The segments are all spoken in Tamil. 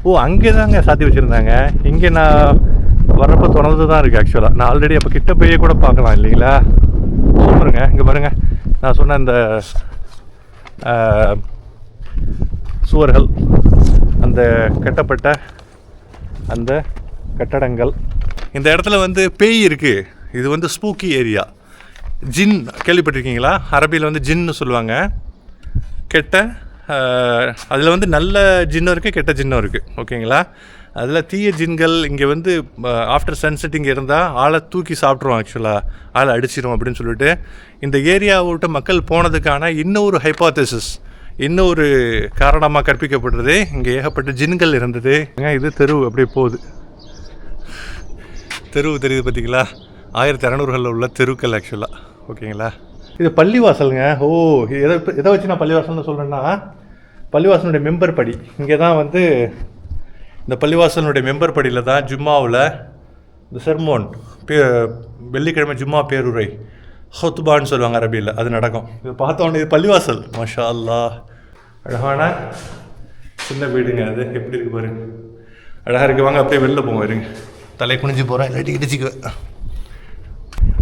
ஓ, அங்கே தாங்க சாத்தி வச்சுருந்தாங்க. இங்கே நான் வர்றப்போ தொடர்ந்து தான் இருக்குது ஆக்சுவலாக. நான் ஆல்ரெடி அப்போ கிட்ட போய் கூட பார்க்கலாம் இல்லைங்களா. சூப்பருங்க. இங்கே பாருங்கள், நான் சொன்ன அந்த சுவர்கள், அந்த கட்டப்பட்ட அந்த கட்டடங்கள். இந்த இடத்துல வந்து பேய் இருக்குது. இது வந்து ஸ்பூக்கி ஏரியா. ஜின் கேள்விப்பட்டிருக்கீங்களா? அரபியில் வந்து ஜின்னு சொல்லுவாங்க. கெட்ட அதில் வந்து நல்ல ஜின்னும் இருக்குது, கெட்ட ஜின்னும் இருக்குது. ஓகேங்களா? அதில் தீய ஜின்கள் இங்கே வந்து ஆஃப்டர் சன்செட் இங்கே இருந்தால் ஆளை தூக்கி சாப்பிட்ருவோம், ஆக்சுவலாக ஆளை அடிச்சிடும் அப்படின்னு சொல்லிட்டு இந்த ஏரியாவை விட்டு மக்கள் போனதுக்கான இன்னொரு ஹைப்போதசிஸ், இன்னொரு காரணமாக கற்பிக்கப்படுறது இங்கே ஏகப்பட்ட ஜின்கள் இருந்தது. இது தெரு அப்படியே போகுது. தெருவு தெரியுது பார்த்தீங்களா? 1600களில் உள்ள தெருக்கள் ஆக்சுவலாக. ஓகேங்களா? இது பள்ளிவாசலுங்க. ஓ, எதை வச்சு நான் பள்ளிவாசல்னு சொல்கிறேன்னா, பள்ளிவாசலுடைய மெம்பர் படி இங்கே தான் வந்து. இந்த பள்ளிவாசலுடைய மெம்பர் படியில் தான் ஜும்மாவில் இந்த செர்மோன், வெள்ளிக்கிழமை ஜும்மா பேருரை, ஹொத்துபான்னு சொல்லுவாங்க அரபியில், அது நடக்கும். இது பார்த்தோன்னே இது பள்ளிவாசல். மாஷா அல்லாஹ், அழகான சின்ன வீடுங்க. அது எப்படி இருக்கு பாருங்க, அழகாக இருக்குது. வாங்க அப்படியே வெளில போங்க, இருங்க. தலை குனிஞ்சு போகிறேன், இல்லாட்டி இடிச்சிக்குவேன்.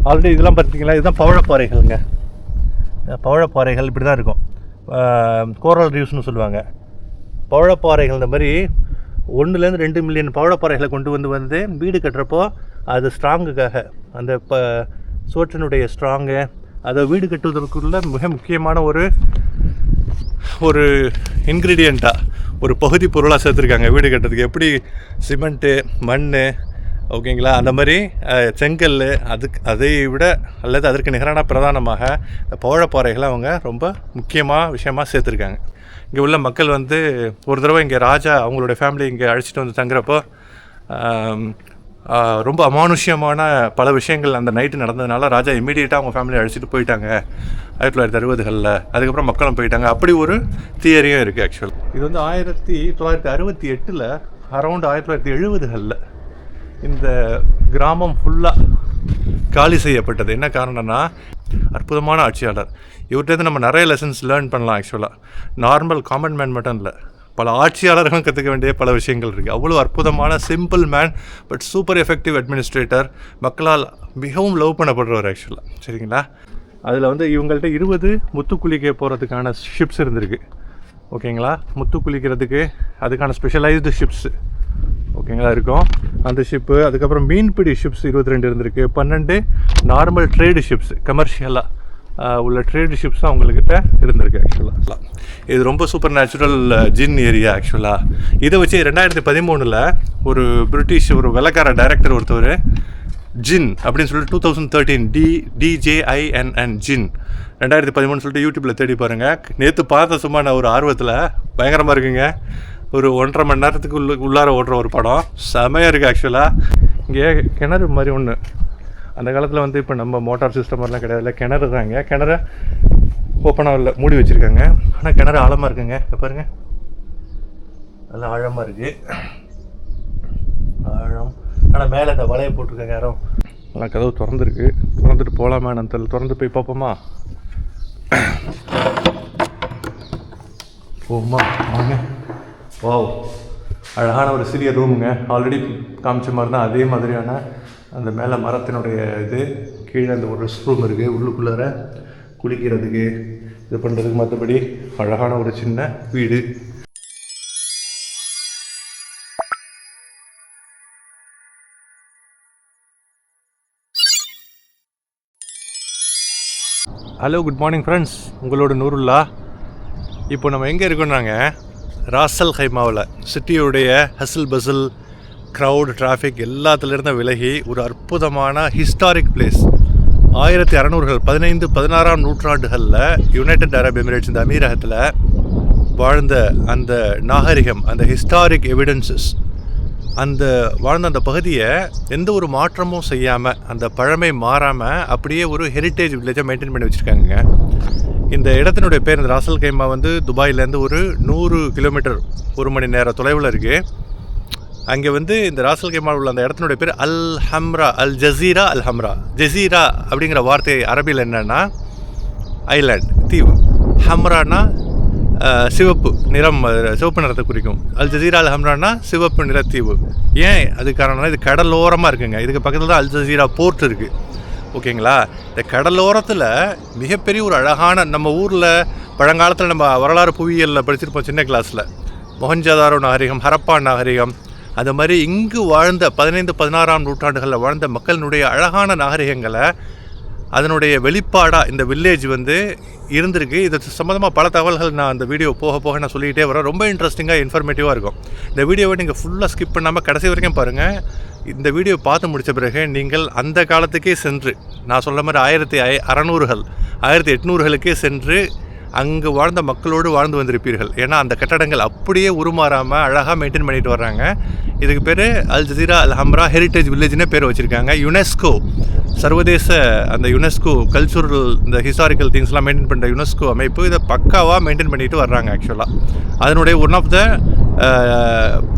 ஆல்ரெடி இதெல்லாம் பார்த்தீங்களா, இதுதான் பவழப்பாறைகள்ங்க. பவழப்பாறைகள் இப்படி தான் இருக்கும். கோரல் ரீவ்ஸ்னு சொல்லுவாங்க. பவழப்பாறைகள் இந்த மாதிரி 1 to 2 மில்லியன் பவழப்பாறைகளை கொண்டு வந்து வீடு கட்டுறப்போ அது ஸ்ட்ராங்குக்காக, அந்த சோற்றினுடைய ஸ்ட்ராங்கு, அதை வீடு கட்டுவதற்குள்ள மிக முக்கியமான ஒரு இன்க்ரீடியண்ட்டாக, ஒரு பகுதி பொருளாக சேர்த்துருக்காங்க வீடு கட்டுறதுக்கு. எப்படி சிமெண்ட்டு, மண், ஓகேங்களா, அந்த மாதிரி செங்கல், அதை விட அல்லது அதற்கு நிகரான பிரதானமாக இந்த பவழப்பாறைகளை அவங்க ரொம்ப முக்கியமாக விஷயமாக சேர்த்துருக்காங்க. இங்கே உள்ள மக்கள் வந்து ஒரு தடவை இங்கே ராஜா அவங்களுடைய ஃபேமிலி இங்கே அழைச்சிட்டு வந்து தங்குறப்போ ரொம்ப அமானுஷ்யமான பல விஷயங்கள் அந்த நைட்டு நடந்ததுனால ராஜா இமீடியட்டாக அவங்க ஃபேமிலியை அழைச்சிட்டு போயிட்டாங்க 1960களில். அதுக்கப்புறம் மக்களும் போயிட்டாங்க. அப்படி ஒரு தியரியும் இருக்குது ஆக்சுவல். இது வந்து 1968 அரௌண்ட் 1970களில் இந்த கிராமம் ஃபுல்லாக காலி செய்யப்பட்டது. என்ன காரணம்னா, அற்புதமான ஆட்சியாளர். இவர்கிட்ட நம்ம நிறைய லெசன்ஸ் லேர்ன் பண்ணலாம் ஆக்சுவலாக. நார்மல் காமன் மேன் மட்டும் இல்லை, பல ஆட்சியாளர்களும் கற்றுக்க வேண்டிய பல விஷயங்கள் இருக்குது. அவ்வளோ அற்புதமான simple man, but super effective administrator, மக்களால் மிகவும் லவ் பண்ணப்படுறவர் ஆக்சுவலாக. சரிங்களா? அதில் வந்து இவங்கள்ட்ட 20 முத்து குளிக்க போகிறதுக்கான ஷிப்ஸ் இருந்திருக்கு. ஓகேங்களா? முத்து குளிக்கிறதுக்கு அதுக்கான ஸ்பெஷலைஸ்டு ஷிப்ஸு, ஓகேங்களா, இருக்கும் அந்த ஷிப்பு. அதுக்கப்புறம் மீன்பிடி ஷிப்ஸ் 22 இருந்திருக்கு. 12 நார்மல் ட்ரேடு ஷிப்ஸ், கமர்ஷியலாக உள்ள ட்ரேடு ஷிப்ஸ் அவங்கக்கிட்ட இருந்திருக்கு ஆக்சுவலாக. இது ரொம்ப சூப்பர் நேச்சுரல் ஜின் ஏரியா ஆக்சுவலாக. இதை வச்சு 2013 ஒரு பிரிட்டிஷ் ஒரு வெள்ளக்கார டைரக்டர் ஒருத்தவர் ஜின் அப்படின்னு சொல்லிட்டு 2013 DJINN ஜின் 2013 சொல்லிட்டு யூடியூப்பில் தேடி பாருங்கள். நேற்று பார்த்த சும்மா நான் ஒரு ஆர்வத்தில் பயங்கரமாக இருக்குங்க. ஒரு 1.5 மணி நேரத்துக்கு உள்ளார ஓடுற ஒரு படம், செமையாக இருக்குது ஆக்சுவலாக. இங்கே கிணறு மாதிரி ஒன்று, அந்த காலத்தில் வந்து இப்போ நம்ம மோட்டார் சிஸ்டம் மாதிரிலாம் கிடையாது, கிணறு தாங்க. கிணறு ஓப்பனாக இல்லை, மூடி வச்சுருக்காங்க. ஆனால் கிணறு ஆழமாக இருக்குங்க. பாருங்கள், நல்லா ஆழமாக இருக்குது, ஆழம். ஆனால் மேலே இந்த வலையை போட்டிருக்காங்க யாரும். நல்லா கதவு திறந்துருக்கு, திறந்துட்டு போகலாமா நான் திறந்து போய் பார்ப்போமா? போமா வாங்க. வாவ், அழகான ஒரு சிறிய ரூமுங்க. ஆல்ரெடி காமிச்ச மாதிரி தான், அதே மாதிரியான அந்த மேலே மரத்தினுடைய இது, கீழே அந்த ஒரு ரெஸ்ட் ரூம் இருக்குது. உள்ளுக்குள்ளார குளிக்கிறதுக்கு இது பண்ணுறதுக்கு, மற்றபடி அழகான ஒரு சின்ன வீடு. ஹலோ, குட் மார்னிங் ஃப்ரெண்ட்ஸ், உங்களோட நூருல்லா. இப்போ நம்ம எங்கே இருக்கோம்னாங்க, ராசல் கைமாவில், சிட்டியுடைய ஹசில் பசில், க்ரௌட், டிராஃபிக் எல்லாத்துலேருந்து விலகி ஒரு அற்புதமான ஹிஸ்டாரிக் பிளேஸ். 1600கள் 15-16ஆம் நூற்றாண்டுகளில் யுனைடெட் அரப் எமிரேட்ஸ் இந்த அமீரகத்தில் வாழ்ந்த அந்த நாகரிகம், அந்த ஹிஸ்டாரிக் எவிடன்சஸ், அந்த வாழ்ந்த அந்த பகுதியை எந்த ஒரு மாற்றமும் செய்யாமல், அந்த பழமை மாறாமல் அப்படியே ஒரு ஹெரிட்டேஜ் வில்லேஜை மெயின்டைன் பண்ணி வச்சுருக்காங்க. இந்த இடத்தினுடைய பேர், இந்த ராசல் கைமா வந்து துபாயிலேருந்து ஒரு 100 கிலோமீட்டர் 1 மணி நேரம் தொலைவில் இருக்குது. அங்கே வந்து இந்த ராசல் கைமாவில் உள்ள அந்த இடத்தினுடைய பேர் அல் ஹம்ரா, அல் ஜசீரா, அல் ஹம்ரா. ஜசீரா அப்படிங்கிற வார்த்தை அரபியில் என்னன்னா ஐலாண்ட், தீவு. ஹம்ரானா சிவப்பு நிறம், சிவப்பு நிறத்தை குறிக்கும். அல் ஜசீரா அல் ஹம்ரானா சிவப்பு நிறத்தீவு. ஏன் அது காரணம்னா இது கடலோரமாக இருக்குங்க. இதுக்கு பக்கத்தில் தான் அல் ஜசீரா போர்ட் இருக்குது. ஓகேங்களா? இந்த கடலோரத்தில் மிகப்பெரிய ஒரு அழகான, நம்ம ஊரில் பழங்காலத்தில் நம்ம வரலாறு புவியியலில் படிச்சிருப்போம் சின்ன கிளாஸில், மொஹஞ்சதாரோ நாகரிகம், ஹரப்பா நாகரிகம், அந்த மாதிரி இங்கு வாழ்ந்த 15-16ஆம் நூற்றாண்டுகளில் வாழ்ந்த மக்களினுடைய அழகான நாகரிகங்களை அதனுடைய வெளிப்பாடாக இந்த வில்லேஜ் வந்து இருந்திருக்கு. இது சம்மந்தமாக பல தகவல்கள் நான் அந்த வீடியோ போக போக நான் சொல்லிகிட்டே வரேன். ரொம்ப இன்ட்ரெஸ்டிங்காக இன்ஃபர்மேட்டிவாக இருக்கும். இந்த வீடியோவை நீங்கள் ஃபுல்லாக ஸ்கிப் பண்ணாமல் கடைசி வரைக்கும் பாருங்கள். இந்த வீடியோ பார்த்து முடித்த பிறகு நீங்கள் அந்த காலத்துக்கே சென்று, நான் சொல்ல மாதிரி 1600கள் 1800களுக்கே சென்று அங்கு வாழ்ந்த மக்களோடு வாழ்ந்து வந்திருப்பீர்கள். ஏன்னா அந்த கட்டடங்கள் அப்படியே உருமாறாமல் அழகாக மெயின்டைன் பண்ணிட்டு வர்றாங்க. இதுக்கு பேர் அல் ஜசீரா அல் ஹம்ரா ஹெரிட்டேஜ் வில்லேஜ்னே பேர் வச்சுருக்காங்க. யுனெஸ்கோ, சர்வதேச அந்த யுனெஸ்கோ கல்ச்சுரல், இந்த ஹிஸ்டாரிக்கல் திங்ஸ்லாம் மெயின்டைன் பண்ணுற யுனெஸ்கோ அமைப்பு இதை பக்காவாக மெயின்டைன் பண்ணிட்டு வர்றாங்க. ஆக்சுவலாக அதனுடைய ஒன் ஆஃப் த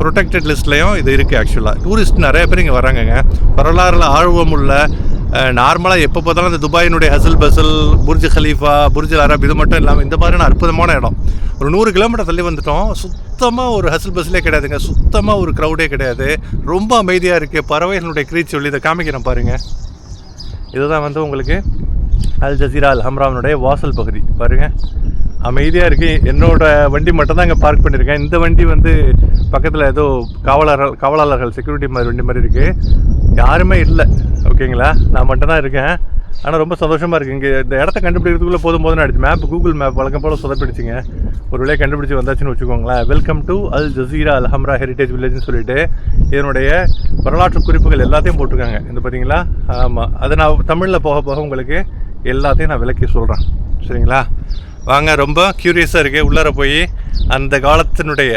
ப்ரொடெக்டட் லிஸ்ட்லேயும் இது இருக்குது. ஆக்சுவலாக டூரிஸ்ட் நிறைய பேர் இங்கே வராங்கங்க. வரலாறுல ஆர்வம் உள்ள, நார்மலாக எப்போ பார்த்தாலும் இந்த துபாயினுடைய ஹசல் பசல், புர்ஜ் ஹலீஃபா, புர்ஜ் அரப், இது மட்டும் இல்லாமல் இந்த மாதிரியான அற்புதமான இடம். ஒரு 100 கிலோமீட்டர் தள்ளி வந்துட்டோம். சுத்தமாக ஒரு ஹசல் பஸ்ஸிலே கிடையாதுங்க. சுத்தமாக ஒரு க்ரௌடே கிடையாது. ரொம்ப அமைதியாக இருக்குது. பறவைகளுடைய க்ரீச் சொல்லி இதை காமிக்கிறேன் பாருங்கள். இதுதான் வந்து உங்களுக்கு அல் ஜசீரா அல் ஹம்ராவினுடைய வாசல் பகுதி. பாருங்கள், அமைதியாக இருக்குது. என்னோடய வண்டி மட்டும் தான் இங்கே பார்க் பண்ணியிருக்கேன். இந்த வண்டி வந்து பக்கத்தில் ஏதோ காவலாளர்கள் செக்யூரிட்டி மாதிரி வண்டி மாதிரி இருக்குது. யாருமே இல்லை. ஓகேங்களா? நான் மட்டும் தான் இருக்கேன். ஆனால் ரொம்ப சந்தோஷமாக இருக்குது. இங்கே இந்த இடத்த கண்டுபிடிக்கிறதுக்குள்ளே போதும் ஆகிடுச்சு. மேப், கூகுள் மேப் வழக்கம் போல் சொதப்பிடுச்சிங்க. ஒரு வேலையை கண்டுபிடிச்சி வந்தாச்சுன்னு வச்சுக்கோங்களேன். Welcome to Al Jazeera Al Hamra heritage வில்லேஜ்னு சொல்லிட்டு இதனுடைய வரலாற்று குறிப்புகள் எல்லாத்தையும் போட்டிருக்காங்க. இந்த பார்த்தீங்களா? ஆமாம், அதை நான் தமிழில் போக போக உங்களுக்கு எல்லாத்தையும் நான் விளக்கி சொல்கிறேன். சரிங்களா? வாங்க, ரொம்ப க்யூரியஸாக இருக்குது. உள்ளார போய் அந்த காலத்தினுடைய,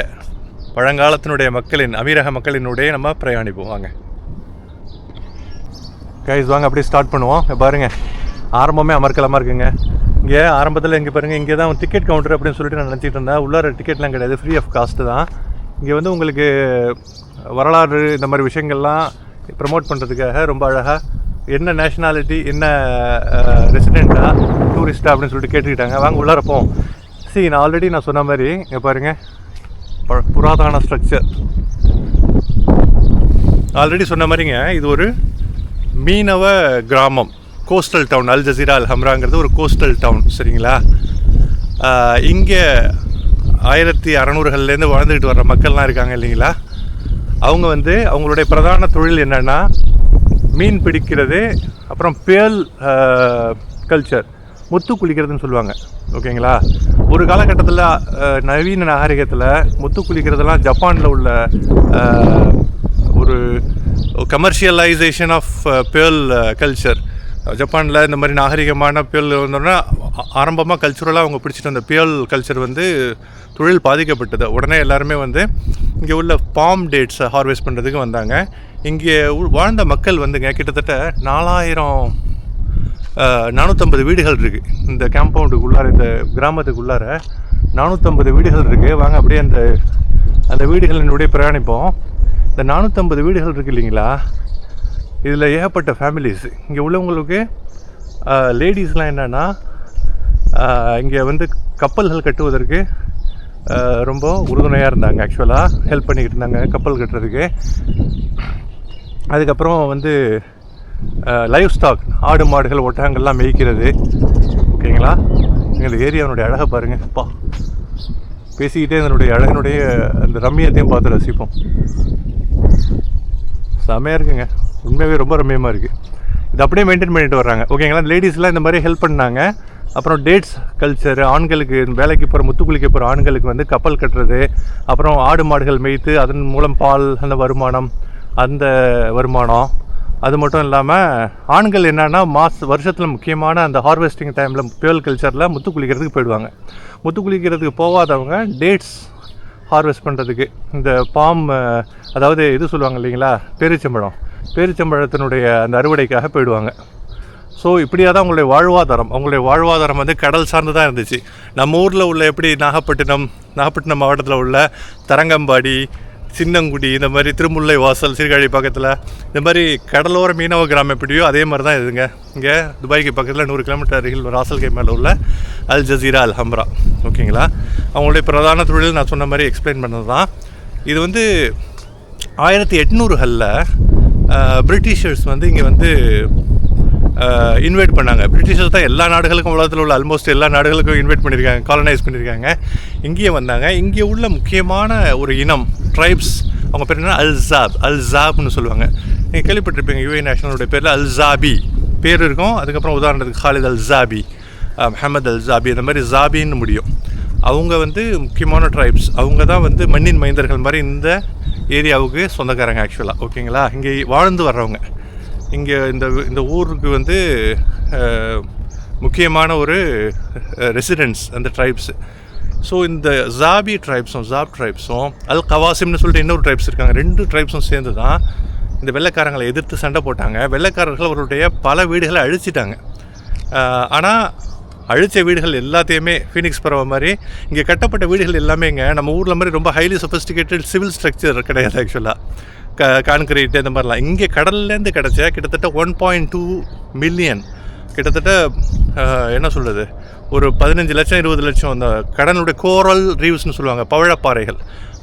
பழங்காலத்தினுடைய மக்களின், அமீரக மக்களினுடைய நம்ம பிரயாணிப்போம். வாங்க கைஸ், வாங்க அப்படியே ஸ்டார்ட் பண்ணுவோம். பாருங்கள், ஆரம்பமே அமர்க்கலமாக இருக்குங்க. இங்கே ஆரம்பத்தில் இங்கே பாருங்கள், இங்கே தான் டிக்கெட் கவுண்டர் அப்படின்னு சொல்லிட்டு நான் நினச்சிட்டு இருந்தேன். உள்ளார டிக்கெட்லாம் கிடையாது, ஃப்ரீ ஆஃப் காஸ்ட்டு தான். இங்கே வந்து உங்களுக்கு வரலாறு இந்த மாதிரி விஷயங்கள்லாம் ப்ரமோட் பண்ணுறதுக்காக ரொம்ப அழகாக என்ன நேஷ்னாலிட்டி, என்ன ரெசிடெண்ட்டாக, டூரிஸ்ட்டாக அப்படின்னு சொல்லிட்டு கேட்டுக்கிட்டாங்க. வாங்க உள்ளார போவோம். நான் ஆல்ரெடி நான் சொன்ன மாதிரி இங்கே பாருங்கள், புராதன ஸ்ட்ரக்சர். ஆல்ரெடி சொன்ன மாதிரிங்க, இது ஒரு மீனவ கிராமம், கோஸ்டல் டவுன். அல் ஜசீரா அல் ஹம்ராங்கிறது ஒரு கோஸ்டல் டவுன். சரிங்களா? இங்கே 1600கள்லேருந்து வாழ்ந்துக்கிட்டு வர்ற மக்கள்லாம் இருக்காங்க இல்லைங்களா? அவங்க வந்து அவங்களுடைய பிரதான தொழில் என்னென்னா மீன் பிடிக்கிறது, அப்புறம் பேல் கல்ச்சர், முத்து குளிக்கிறதுன்னு சொல்லுவாங்க. ஓகேங்களா? ஒரு காலகட்டத்தில் நவீன நாகரிகத்தில் முத்து குளிக்கிறதெல்லாம் ஜப்பானில் உள்ள ஒரு கமர்ஷியலைசேஷன் ஆஃப் பேல் கல்ச்சர். ஜப்பானில் இந்த மாதிரி நாகரிகமான பேல் வந்தோன்னா ஆரம்பமாக கல்ச்சுரலாக அவங்க பிடிச்சிட்டு வந்த பேல் கல்ச்சர் வந்து தொழில் பாதிக்கப்பட்டது. உடனே எல்லாருமே வந்து இங்கே உள்ள பாம் டேட்ஸை ஹார்வெஸ்ட் பண்ணுறதுக்கு வந்தாங்க. இங்கே வாழ்ந்த மக்கள் வந்துங்க கிட்டத்தட்ட 450 வீடுகள் இருக்குது இந்த கேம்பவுண்டுக்குள்ளார, இந்த கிராமத்துக்குள்ளார 450 வீடுகள் இருக்குது. வாங்க அப்படியே அந்த வீடுகளினுடைய பிரயாணிப்போம். இந்த 450 வீடுகள் இருக்குது இல்லைங்களா? இதில் ஏகப்பட்ட ஃபேமிலிஸ். இங்கே உள்ளவங்களுக்கு லேடிஸ்லாம் என்னென்னா இங்கே வந்து கப்பல்கள் கட்டுவதற்கு ரொம்ப உறுதுணையாக இருந்தாங்க. ஆக்சுவலாக ஹெல்ப் பண்ணிக்கிட்டு இருந்தாங்க கப்பல் கட்டுறதுக்கு. அதுக்கப்புறம் வந்து லைவ் ஸ்டாக், ஆடு மாடுகள் ஒட்டகங்கள்லாம் மேய்க்கிறது. ஓகேங்களா? இந்த ஏரியாவுடைய அழகை பாருங்கள். அப்பா, பேசிக்கிட்டே இதனுடைய அழகினுடைய அந்த ரம்மியத்தையும் பார்த்து ரசிப்போம். செமையாக இருக்குங்க, உண்மையாகவே ரொம்ப ரம்மியமாக இருக்குது. இது அப்படியே மெயின்டைன் பண்ணிட்டு வர்றாங்க. ஓகேங்களா? லேடிஸ்லாம் இந்த மாதிரி ஹெல்ப் பண்ணாங்க. அப்புறம் டேட்ஸ் கல்ச்சர், ஆண்களுக்கு வேலைக்கு போகிற, முத்துக்குளிக்க போகிற ஆண்களுக்கு வந்து கப்பல் கட்டுறது, அப்புறம் ஆடு மாடுகள் மேய்த்து அதன் மூலம் பால், அந்த வருமானம், அது மட்டும் இல்லாமல் ஆண்கள் என்னென்னா வருஷத்தில் முக்கியமான அந்த ஹார்வெஸ்டிங் டைமில் பேல் கல்ச்சரில் முத்து குளிக்கிறதுக்கு போயிடுவாங்க. முத்து குளிக்கிறதுக்கு போகாதவங்க டேட்ஸ் ஹார்வெஸ்ட் பண்ணுறதுக்கு, இந்த பாம், அதாவது இது சொல்லுவாங்க இல்லைங்களா, பேரிச்சம்பழத்தினுடைய அந்த அறுவடைக்காக போயிடுவாங்க. ஸோ இப்படியாக தான் அவங்களுடைய வாழ்வாதாரம் வந்து கடல் சார்ந்து தான் இருந்துச்சு. நம்ம ஊரில் உள்ள எப்படி நாகப்பட்டினம் மாவட்டத்தில் உள்ள தரங்கம்பாடி, சின்னங்குடி, இந்த மாதிரி திருமுல்லை வாசல், சீர்காழி பக்கத்தில் இந்த மாதிரி கடலோர மீனவ கிராமம் எப்படியோ அதே மாதிரி தான் இதுங்க. இங்கே துபாய்க்கு பக்கத்தில் 100 கிலோமீட்டர் அருகில் ராசல் மேலே உள்ள அல் ஜசீரா அல் ஹம்ரா. ஓகேங்களா? அவங்களுடைய பிரதான தொழில் நான் சொன்ன மாதிரி எக்ஸ்பிளைன் பண்ணது தான். இது வந்து 1800களில் பிரிட்டிஷர்ஸ் வந்து இங்கே வந்து இன்வைட் பண்ணாங்க. பிரிட்டிஷர்ஸ் தான் எல்லா நாடுகளுக்கும், உலகத்தில் உள்ள ஆல்மோஸ்ட் எல்லா நாடுகளுக்கும் இன்வைட் பண்ணியிருக்காங்க, காலனைஸ் பண்ணியிருக்காங்க. இங்கேயே வந்தாங்க. இங்கே உள்ள முக்கியமான ஒரு இனம் ட்ரைப்ஸ், அவங்க பேர் என்ன, அல்சாப்னு சொல்லுவாங்க. நீங்கள் கேள்விப்பட்டிருப்பீங்க, யூஏ நேஷனலுடைய பேரில் அல்சாபி பேர் இருக்கும். அதுக்கப்புறம் உதாரணத்துக்கு ஹாலித் அல்சாபி, முஹம்மது அல்சாபி, இந்த மாதிரி ஜாபின்னு முடியும். அவங்க வந்து முக்கியமான ட்ரைப்ஸ். அவங்க தான் வந்து மண்ணின் மைந்தர்கள் மாதிரி இந்த ஏரியாவுக்கு சொந்தக்காரங்க ஆக்சுவலாக. ஓகேங்களா? இங்கே வாழ்ந்து வர்றவங்க. இங்கே இந்த ஊருக்கு வந்து முக்கியமான ஒரு ரெசிடென்ட்ஸ் அந்த ட்ரைப்ஸு. ஸோ இந்த ஜாப் ட்ரைப்ஸும் அல் கவாசிம்னு சொல்லிட்டு இன்னொரு ட்ரைப்ஸ் இருக்காங்க. 2 ட்ரைப்ஸும் சேர்ந்து தான் இந்த வெள்ளைக்காரங்களை எதிர்த்து சண்டை போட்டாங்க. வெள்ளைக்காரர்கள் அவருடைய பல வீடுகளை அழிச்சிட்டாங்க. ஆனால் அழித்த வீடுகள் எல்லாத்தையுமே ஃபீனிக்ஸ் பறவை மாதிரி இங்கே கட்டப்பட்ட வீடுகள் எல்லாமேங்க நம்ம ஊரில் மாதிரி ரொம்ப ஹைலி சொஃபிஸ்டிகேட்டட் சிவில் ஸ்ட்ரக்சர் கிடையாது ஆக்சுவலாக. கான்கிரீட் இந்த மாதிரிலாம் இங்கே கடல்லேருந்து கிடச்ச கிட்டத்தட்ட 1.2 மில்லியன், கிட்டத்தட்ட என்ன சொல்கிறது, ஒரு 15 லட்சம் 20 லட்சம் அந்த கடலுடைய கோரல் ரீவ்ஸ்னு சொல்லுவாங்க,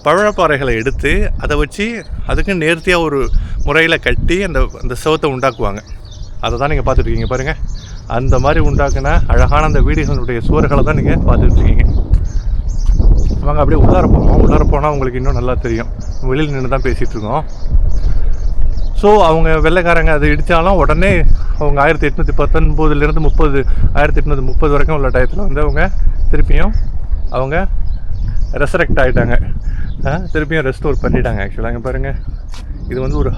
பவழப்பாறைகளை எடுத்து அதை வச்சு அதுக்கு நேர்த்தியாக ஒரு முறையில் கட்டி அந்த சிவத்தை உண்டாக்குவாங்க. அதை தான் நீங்கள் பார்த்துட்ருக்கீங்க பாருங்கள். அந்த மாதிரி உண்டாக்குன அழகான அந்த வீடுகளுடைய சுவர்களை தான் நீங்கள் பார்த்துட்ருக்கீங்க. வாங்க அப்படியே உள்ளார போனால் உங்களுக்கு இன்னும் நல்லா தெரியும். வெளியில் நின்று தான் பேசிகிட்ருக்கோம். ஸோ அவங்க வெள்ளைக்காரங்க அதை இடித்தாலும் உடனே அவங்க 1819 1830 வரைக்கும் உள்ள டயத்தில் வந்து அவங்க திருப்பியும் அவங்க ரெசரெக்ட் ஆகிட்டாங்க, திருப்பியும் ரெஸ்டோர் பண்ணிட்டாங்க ஆக்சுவலாக. அங்கே பாருங்கள், இது வந்து ஒரு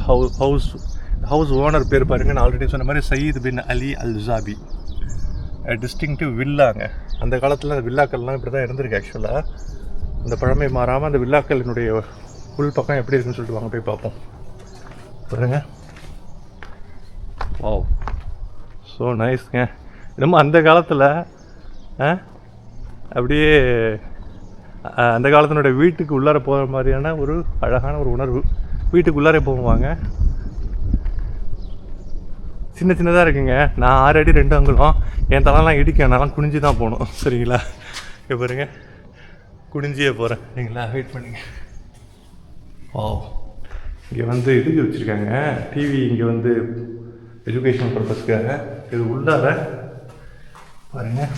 ஹவுஸ் ஓனர் பேர் பாருங்கள். நான் ஆல்ரெடி சொன்ன மாதிரி சயீத் பின் அலி அல் ஜாபி. டிஸ்டிங்டிவ் வில்லாங்க. அந்த காலத்தில் அந்த வில்லாக்கள்லாம் இப்படி தான் இருந்திருக்கு ஆக்சுவலாக. அந்த பழமை மாறாமல் அந்த வில்லாக்களினுடைய உள் பக்கம் எப்படி இருக்குன்னு சொல்லிட்டு வாங்க போய் பார்ப்போம். பாருங்க, வாவ், ஸோ நைஸ்ங்க. நம்ம அந்த காலத்தில் அப்படியே அந்த காலத்தினுடைய வீட்டுக்கு உள்ளார போகிற மாதிரியான ஒரு அழகான ஒரு உணர்வு. வீட்டுக்கு உள்ளாரே போவாங்க. சின்னதாக இருக்குங்க. நான் 6 அடி 2 அங்குலம். என் தலைலாம் இடிக்க, நான்லாம் குனிஞ்சு தான் போகணும். சரிங்களா? இப்போ பாருங்க, குனிஞ்சியே போகிறேன். சரிங்களா? வெயிட் பண்ணுங்க. இங்கே வந்து இதுக்கு வச்சுருக்காங்க டிவி. இங்கே வந்து எஜுகேஷனல் பர்பஸ்க்காக. இது உள்ளார பாருங்கள்,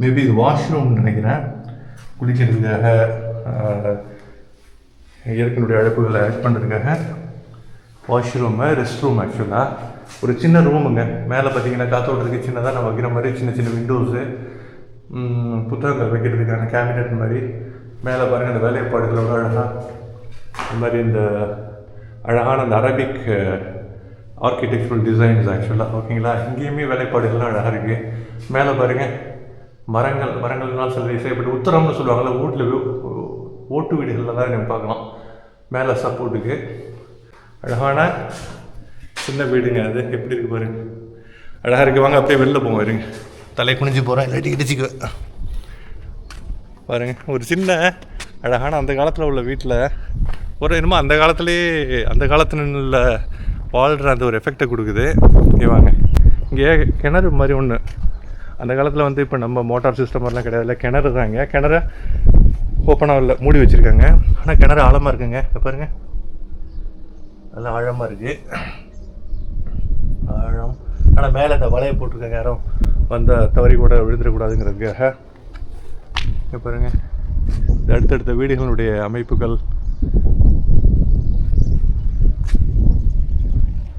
மேபி இது வாஷ்ரூம்னு நினைக்கிறேன். குளிக்கிறதுக்காக, இயற்கையினுடைய அழைப்புகளை ஆட் பண்ணுறதுக்காக வாஷ்ரூமு, ரெஸ்ட் ரூம். ஆக்சுவலாக ஒரு சின்ன ரூமுங்க. மேலே பார்த்தீங்கன்னா காத்தோட்டத்துக்கு சின்னதாக நம்ம வைக்கிற மாதிரி சின்ன விண்டோஸு, புத்தகங்கள் வைக்கிறதுக்கான கேபினெட் மாதிரி. மேலே பாருங்கள் அந்த வேலைப்பாடுகளோட அழகாக இந்த மாதிரி இந்த அழகான அந்த அரபிக் ஆர்கிடெக்சரல் டிசைன்ஸ் ஆக்சுவலாக. ஓகேங்களா? இங்கேயுமே வேலைப்பாடுகள்லாம் அழகாக இருக்குது. மேலே பாருங்கள் மரங்கள்னால் சில செய்யப்பட்டு உத்தரம்னு சொல்லுவாங்கள்ல, ஓட்டு வீடுகளில் தான் நீங்கள் பார்க்கலாம். மேலே சப்போர்ட்டுக்கு அழகான சின்ன வீடுங்க. அது எப்படி இருக்குது பாருங்க, அழகாக இருக்குது. வாங்க அப்படியே வெளில போங்க. இருங்க, தலை குனிஞ்சு போகிறேன், இல்லாட்டி இடிச்சிக்குவேன். பாருங்கள், ஒரு சின்ன அழகான அந்த காலத்தில் உள்ள வீட்டில் ஒரு என்னமோ அந்த காலத்துல வாழ்கிற அந்த ஒரு எஃபெக்டை கொடுக்குது. இங்கே வாங்க, இங்கே கிணறு மாதிரி ஒன்று. அந்த காலத்தில் வந்து இப்போ நம்ம மோட்டார் சிஸ்டம் மாதிரிலாம் கிடையாது, இல்லை கிணறு தாங்க. கிணறு ஓப்பனாக இல்லை, மூடி வச்சுருக்காங்க. ஆனால் கிணறு ஆழமாக இருக்குங்க. பாருங்கள், நல்லா ஆழமாக இருக்குது, ஆழம். ஆனால் மேலே இந்த வலையை போட்டிருக்காங்க, யாரும் வந்த தவறி கூட விழுந்துடக்கூடாதுங்கிறதுக்காக. இங்கே பாருங்கள், இந்த அடுத்தடுத்த வீடுகளுடைய அமைப்புகள்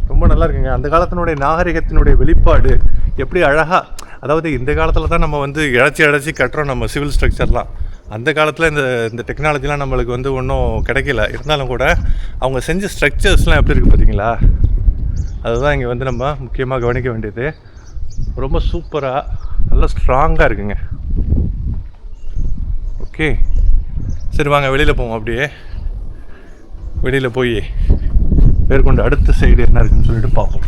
ரொம்ப நல்லா இருக்குங்க. அந்த காலத்தினுடைய நாகரிகத்தினுடைய வெளிப்பாடு எப்படி அழகாக, அதாவது இந்த காலத்தில் தான் நம்ம வந்து இழைச்சி கட்டுறோம் நம்ம சிவில் ஸ்ட்ரக்சர்லாம். அந்த காலத்தில் இந்த டெக்னாலஜிலாம் நம்மளுக்கு வந்து ஒன்றும் கிடைக்கல. இருந்தாலும் கூட அவங்க செஞ்ச ஸ்ட்ரக்சர்ஸ்லாம் எப்படி இருக்குது பார்த்தீங்களா? அதுதான் இங்கே வந்து நம்ம முக்கியமாக கவனிக்க வேண்டியது. ரொம்ப சூப்பராக நல்லா ஸ்ட்ராங்காக இருக்குங்க. ஓகே, சரி வாங்க வெளியில் போவோம். அப்படியே வெளியில் போய் மேற்கொண்டு அடுத்த சைடு என்ன இருக்குன்னு சொல்லிட்டு பார்ப்போம்.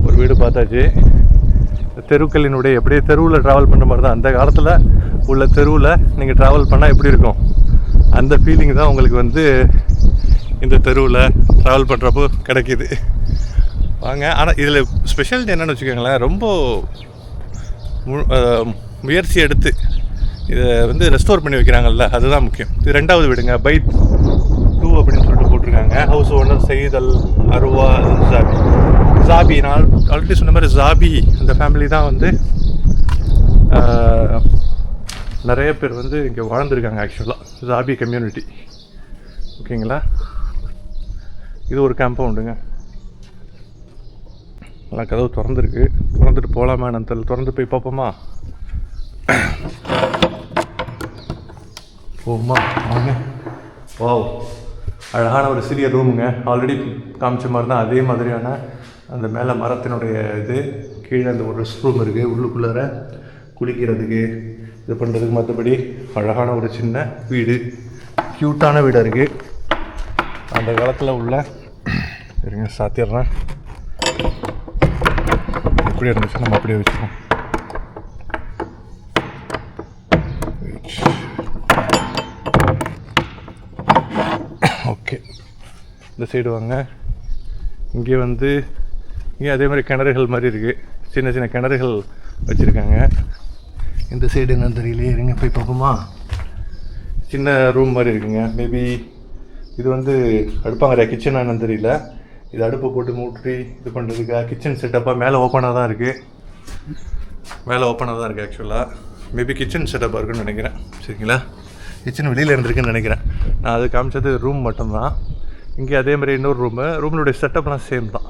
ஒரு வீடு பார்த்தாச்சு. தெருக்களினுடைய எப்படியே தெருவில் ட்ராவல் பண்ணுற மாதிரி தான். அந்த காலத்தில் உள்ள தெருவில் நீங்கள் ட்ராவல் பண்ணால் எப்படி இருக்கும், அந்த ஃபீலிங் தான் உங்களுக்கு வந்து இந்த தெருவில் ட்ராவல் பண்ணுறப்போ கிடைக்கிது. வாங்க. ஆனால் இதில் ஸ்பெஷாலிட்டி என்னென்னு வச்சுக்கோங்களேன், ரொம்ப முயற்சி எடுத்து இதை வந்து ரெஸ்டோர் பண்ணி வைக்கிறாங்கல்ல, அதுதான் முக்கியம். இது 2வது வீடுங்க, பைட் 2 அப்படின்னு சொல்லிட்டு போட்டிருக்காங்க. ஹவுஸ் ஓனர் சயீத் அல் அர்வா ஜாபி. நான் ஆல்ரெடி சொன்ன மாதிரி ஜாபி அந்த ஃபேமிலி தான் வந்து நிறைய பேர் வந்து இங்கே வாழ்ந்துருக்காங்க ஆக்சுவலாக, ஜாபி கம்யூனிட்டி. ஓகேங்களா. இது ஒரு காம்பவுண்டுங்க. நல்லா கதவு திறந்துருக்கு. திறந்துட்டு போகலாமா என்னன்னு திறந்து போய் பார்ப்போமா? போகுமா? வாங்க. வாவ், அழகான ஒரு சிறிய ரூமுங்க. ஆல்ரெடி காமிச்ச மாதிரி தான், அதே மாதிரியான அந்த மேலே மரத்தினுடைய இது, கீழே அந்த ஒரு ரெஸ்ட் ரூம் இருக்குது. உள்ளுக்குள்ளார குளிக்கிறதுக்கு இது பண்ணுறதுக்கு. மற்றபடி அழகான ஒரு சின்ன வீடு, க்யூட்டான வீடாக இருக்குது. அந்த காலத்தில் உள்ள இருங்க சாத்திடுறேன். எப்படி இருந்துச்சு நம்ம அப்படியே வச்சுக்கோம். ஓகே, இந்த சைடு வாங்க. இங்கே வந்து இங்கே அதே மாதிரி கிணறுகள் மாதிரி இருக்குது, சின்ன சின்ன கிணறுகள் வச்சுருக்காங்க. இந்த சைடு என்னன்னு தெரியலையே, இருங்க போய் பார்ப்போமா? சின்ன ரூம் மாதிரி இருக்குங்க. மேபி இது வந்து அடுப்பாங்கிற கிச்சன் என்னன்னு தெரியல. இது அடுப்பை போட்டு மூட்டி இது பண்ணுறதுக்காக கிச்சன் செட்டப்பாக மேலே ஓப்பனாக தான் இருக்குது. மேலே ஓப்பனாக தான் இருக்குது ஆக்சுவலாக. மேபி கிச்சன் செட்டப்பாக இருக்குன்னு நினைக்கிறேன். சரிங்களா. கிச்சன் வெளியில் இருந்திருக்குன்னு நினைக்கிறேன். நான் அது காமிச்சது ரூம் மட்டும்தான். இங்கே அதே மாதிரி இன்னொரு ரூமினுடைய செட்டப்லாம் சேம் தான்.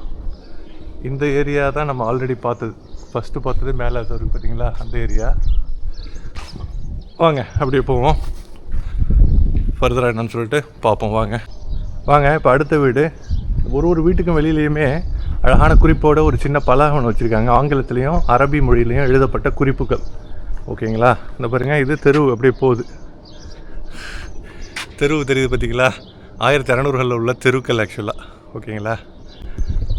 இந்த ஏரியா தான் நம்ம ஆல்ரெடி பார்த்தது, ஃபஸ்ட்டு பார்த்தது மேலே அது இருக்குது பார்த்தீங்களா, அந்த ஏரியா. வாங்க அப்படியே போவோம், ஃபர்தராக என்னன்னு சொல்லிட்டு பார்ப்போம். வாங்க. இப்போ அடுத்த வீடு. ஒரு வீட்டுக்கும் வெளியிலையுமே அழகான குறிப்போட ஒரு சின்ன பலகை வச்சுருக்காங்க. ஆங்கிலத்துலேயும் அரபி மொழியிலையும் எழுதப்பட்ட குறிப்புகள். ஓகேங்களா. இந்த பாருங்கள், இது தெரு அப்படியே போகுது. தெரு தெரியுது பார்த்தீங்களா, 1600களில் உள்ள தெருக்கள் ஆக்சுவலாக. ஓகேங்களா.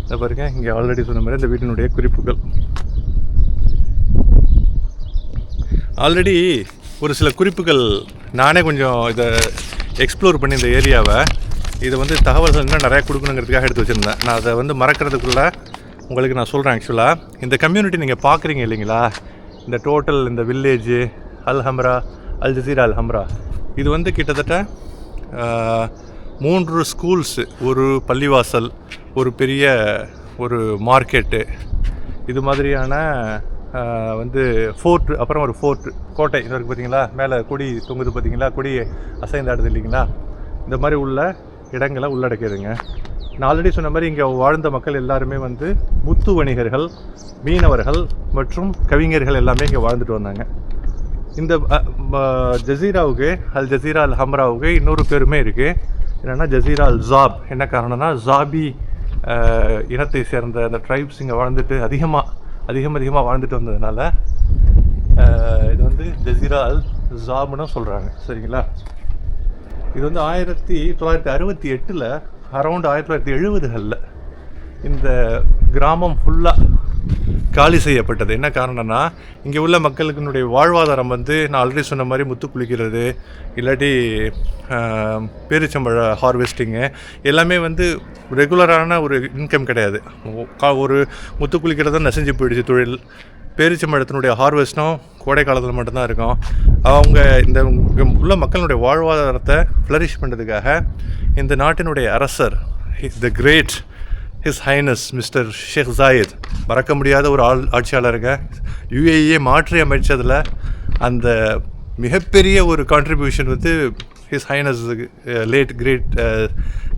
இந்த பாருங்கள், இங்கே ஆல்ரெடி சொன்ன மாதிரி இந்த வீட்டினுடைய குறிப்புகள். ஆல்ரெடி ஒரு சில குறிப்புகள் நானே கொஞ்சம் இதை எக்ஸ்ப்ளோர் பண்ணி இந்த ஏரியாவை, இதை வந்து தகவல்கள் இன்னும் நிறையா கொடுக்கணுங்கிறதுக்காக எடுத்து வச்சுருந்தேன். நான் அதை வந்து மறக்கிறதுக்குள்ளே உங்களுக்கு நான் சொல்கிறேன். ஆக்சுவலாக இந்த கம்யூனிட்டி நீங்கள் பார்க்குறீங்க இல்லைங்களா, இந்த டோட்டல் இந்த வில்லேஜு அல் ஹம்ரா, அல் ஜசீரா அல் ஹம்ரா, இது வந்து கிட்டத்தட்ட 3 ஸ்கூல்ஸு, ஒரு பள்ளிவாசல், ஒரு பெரிய ஒரு மார்க்கெட்டு, இது மாதிரியான வந்து ஃபோர்ட்டு, அப்புறம் ஒரு ஃபோர்ட்டு கோட்டை இது இருக்குது பார்த்தீங்களா, மேலே கொடி தொங்குது பார்த்தீங்களா, கொடி அசைந்தாடுது இல்லைங்களா, இந்த மாதிரி உள்ள இடங்களை உள்ளடக்கிடுங்க. நான் ஆல்ரெடி சொன்ன மாதிரி இங்கே வாழ்ந்த மக்கள் எல்லாருமே வந்து முத்து வணிகர்கள், மீனவர்கள் மற்றும் கவிஞர்கள் எல்லாமே இங்கே வாழ்ந்துட்டு வந்தாங்க. இந்த ஜசீராவுக்கு, அல் ஜசீரா அல் ஹம்ராவுக்கு இன்னொரு பேருமே இருக்குது. என்னென்னா ஜசீரா அல் ஜாப். என்ன காரணம்னா, ஜாபி இனத்தை சேர்ந்த அந்த ட்ரைப்ஸ் இங்கே வாழ்ந்துட்டு அதிகமாக வாழ்ந்துட்டு வந்ததுனால இது வந்து ஜசீரா அல் ஜாப்னு சொல்கிறாங்க. சரிங்களா. இது வந்து 1968 அரௌண்ட் 1970களில் இந்த கிராமம் ஃபுல்லாக காலி செய்யப்பட்டது. என்ன காரணம்னா, இங்கே உள்ள மக்களுக்குனுடைய வாழ்வாதாரம் வந்து நான் ஆல்ரெடி சொன்ன மாதிரி முத்து குளிக்கிறது, இல்லாட்டி பேரிச்சம்பழ ஹார்வெஸ்டிங்கு, எல்லாமே வந்து ரெகுலரான ஒரு இன்கம் கிடையாது. ஒரு முத்து குளிக்கிறது தான் நெசஞ்சு போயிடுச்சு தொழில். பேரிச்சம்பழத்தினுடைய ஹார்வெஸ்ட்டும் கோடை காலத்தில் மட்டும்தான் இருக்கும். அவங்க இந்த உள்ள மக்களுடைய வாழ்வாதாரத்தை ஃப்ளரிஷ் பண்ணுறதுக்காக இந்த நாட்டினுடைய அரசர், the great his highness mister Sheikh Zayed, மறக்க முடியாத ஒரு ஆட்சியாளருங்க. யுஏஇயை மாற்றி அமைச்சதில் அந்த மிகப்பெரிய ஒரு கான்ட்ரிபியூஷன் வந்து ஹிஸ் ஹைனஸ் லேட் கிரேட்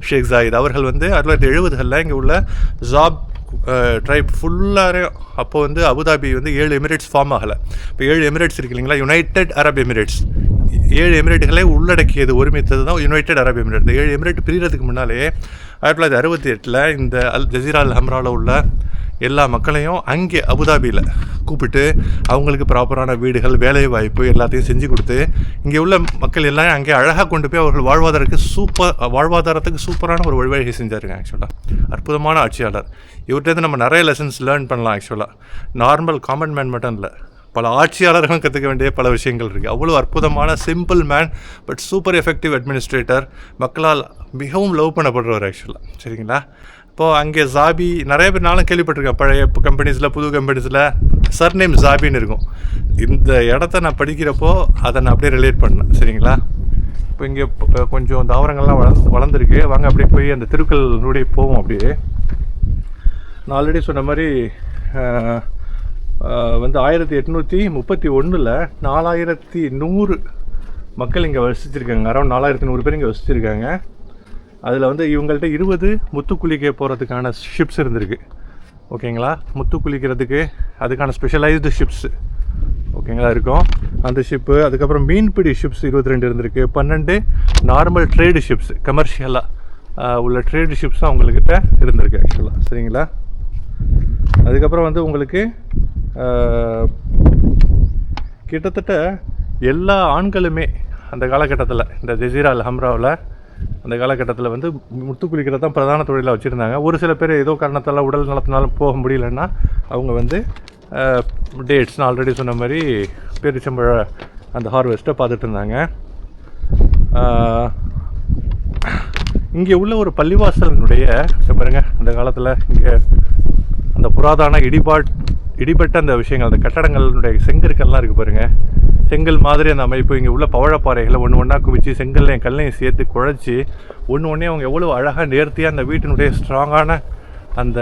ஷேக் ஜாயித் அவர்கள் வந்து 1970களில் இங்கே உள்ள ஜாப் ட்ரைப் ஃபுல்லாக. அப்போ வந்து அபுதாபி வந்து 7 எமிரேட்ஸ் ஃபார்ம் ஆகலை. இப்போ 7 எமிரேட்ஸ் இருக்கு இல்லைங்களா, யுனைடெட் அரப் எமிரேட்ஸ், 7 எமிரேட்டுகளே உள்ளடக்கியது, ஒருமித்தது தான் யுனைடெட் அரப் எமிரேட். இந்த 7 எமிரேட் பிரிகிறதுக்கு முன்னாலே 1968 இந்த அல் ஜசீரா அல் ஹம்ராவில் உள்ள எல்லா மக்களையும் அங்கே அபுதாபியில் கூப்பிட்டு அவங்களுக்கு ப்ராப்பரான வீடுகள், வேலை வாய்ப்பு எல்லாத்தையும் செஞ்சு கொடுத்து இங்கே உள்ள மக்கள் எல்லாம் அங்கே அழகாக கொண்டு போய் அவர்கள் வாழ்வாதாரத்துக்கு சூப்பரான ஒரு வழிவகை செஞ்சாருங்க. ஆக்சுவலாக அற்புதமான ஆட்சியாளர். இவர்கிட்ட நம்ம நிறைய லெசன்ஸ் லேர்ன் பண்ணலாம். ஆக்சுவலாக நார்மல் காமன் மேன் மட்டும் இல்லை, பல ஆட்சியாளர்களும் கற்றுக்க வேண்டிய பல விஷயங்கள் இருக்குது. அவ்வளோ அற்புதமான simple man, but super effective administrator, மக்களால் மிகவும் லவ் பண்ணப்படுறவர் ஆக்சுவலாக. சரிங்களா? இப்போது அங்கே ஜாபி நிறைய பேர் நானும் கேள்விப்பட்டிருக்கேன். பழைய கம்பெனிஸில், புது கம்பெனிஸில் சர்நேம் ஜாபின்னு இருக்கும். இந்த இடத்த நான் படிக்கிறப்போ அதை நான் அப்படியே ரிலேட் பண்ணேன். சரிங்களா? இப்போ இங்கே கொஞ்சம் தாவரங்கள்லாம் வளர்ந்துருக்கு. வாங்க அப்படியே போய் அந்த திருக்கல்னுடைய போவோம். அப்படியே நான் ஆல்ரெடி சொன்ன மாதிரி வந்து 1831 4100 மக்கள் இங்கே வசிச்சிருக்காங்க. அரௌண்ட் 4100 பேர் இங்கே வசிச்சிருக்காங்க. அதில் வந்து இவங்கள்ட்ட 20 முத்து குளிக்க போகிறதுக்கான ஷிப்ஸ் இருந்திருக்கு. ஓகேங்களா? முத்து குளிக்கிறதுக்கு அதுக்கான ஸ்பெஷலைஸ்டு ஷிப்ஸ் ஓகேங்களா இருக்கும் அந்த ஷிப்பு. அதுக்கப்புறம் மீன்பிடி ஷிப்ஸ் 22 இருந்திருக்கு. 12 நார்மல் ட்ரேடு ஷிப்ஸ், கமர்ஷியலாக உள்ள ட்ரேடு ஷிப்ஸும் அவங்கக்கிட்ட இருந்திருக்கு ஆக்சுவலாக. சரிங்களா? அதுக்கப்புறம் வந்து உங்களுக்கு கிட்டத்தட்ட எல்லா ஆண்களுமே அந்த காலகட்டத்தில், இந்த ஜசீரா அல் ஹம்ராவில் அந்த காலகட்டத்தில் வந்து முத்து குளிக்கிறது தான் பிரதான தொழிலாக வச்சுருந்தாங்க. ஒரு சில பேர் ஏதோ காரணத்தால் உடல் நலத்தினாலும் போக முடியலன்னா அவங்க வந்து டேட்ஸ், நான் ஆல்ரெடி சொன்ன மாதிரி பேரிச்சம்பழ அந்த ஹார்வெஸ்ட்டை பார்த்துட்டு இருந்தாங்க. இங்கே உள்ள ஒரு பள்ளிவாசலினுடைய பாருங்கள், அந்த காலத்தில் இங்கே அந்த புராதான இடிபட்ட அந்த விஷயங்கள், அந்த கட்டடங்களுடைய செங்கற்கள்லாம் இருக்குது பாருங்கள். செங்கல் மாதிரி அந்த அமைப்பு. இங்கே உள்ள பவழப்பாறைகளை ஒன்று ஒன்றா குவிச்சு செங்கல்லையும் கல்லையும் சேர்த்து குழைச்சி ஒன்று அவங்க எவ்வளோ அழகாக நேர்த்தியாக அந்த வீட்டினுடைய ஸ்ட்ராங்கான அந்த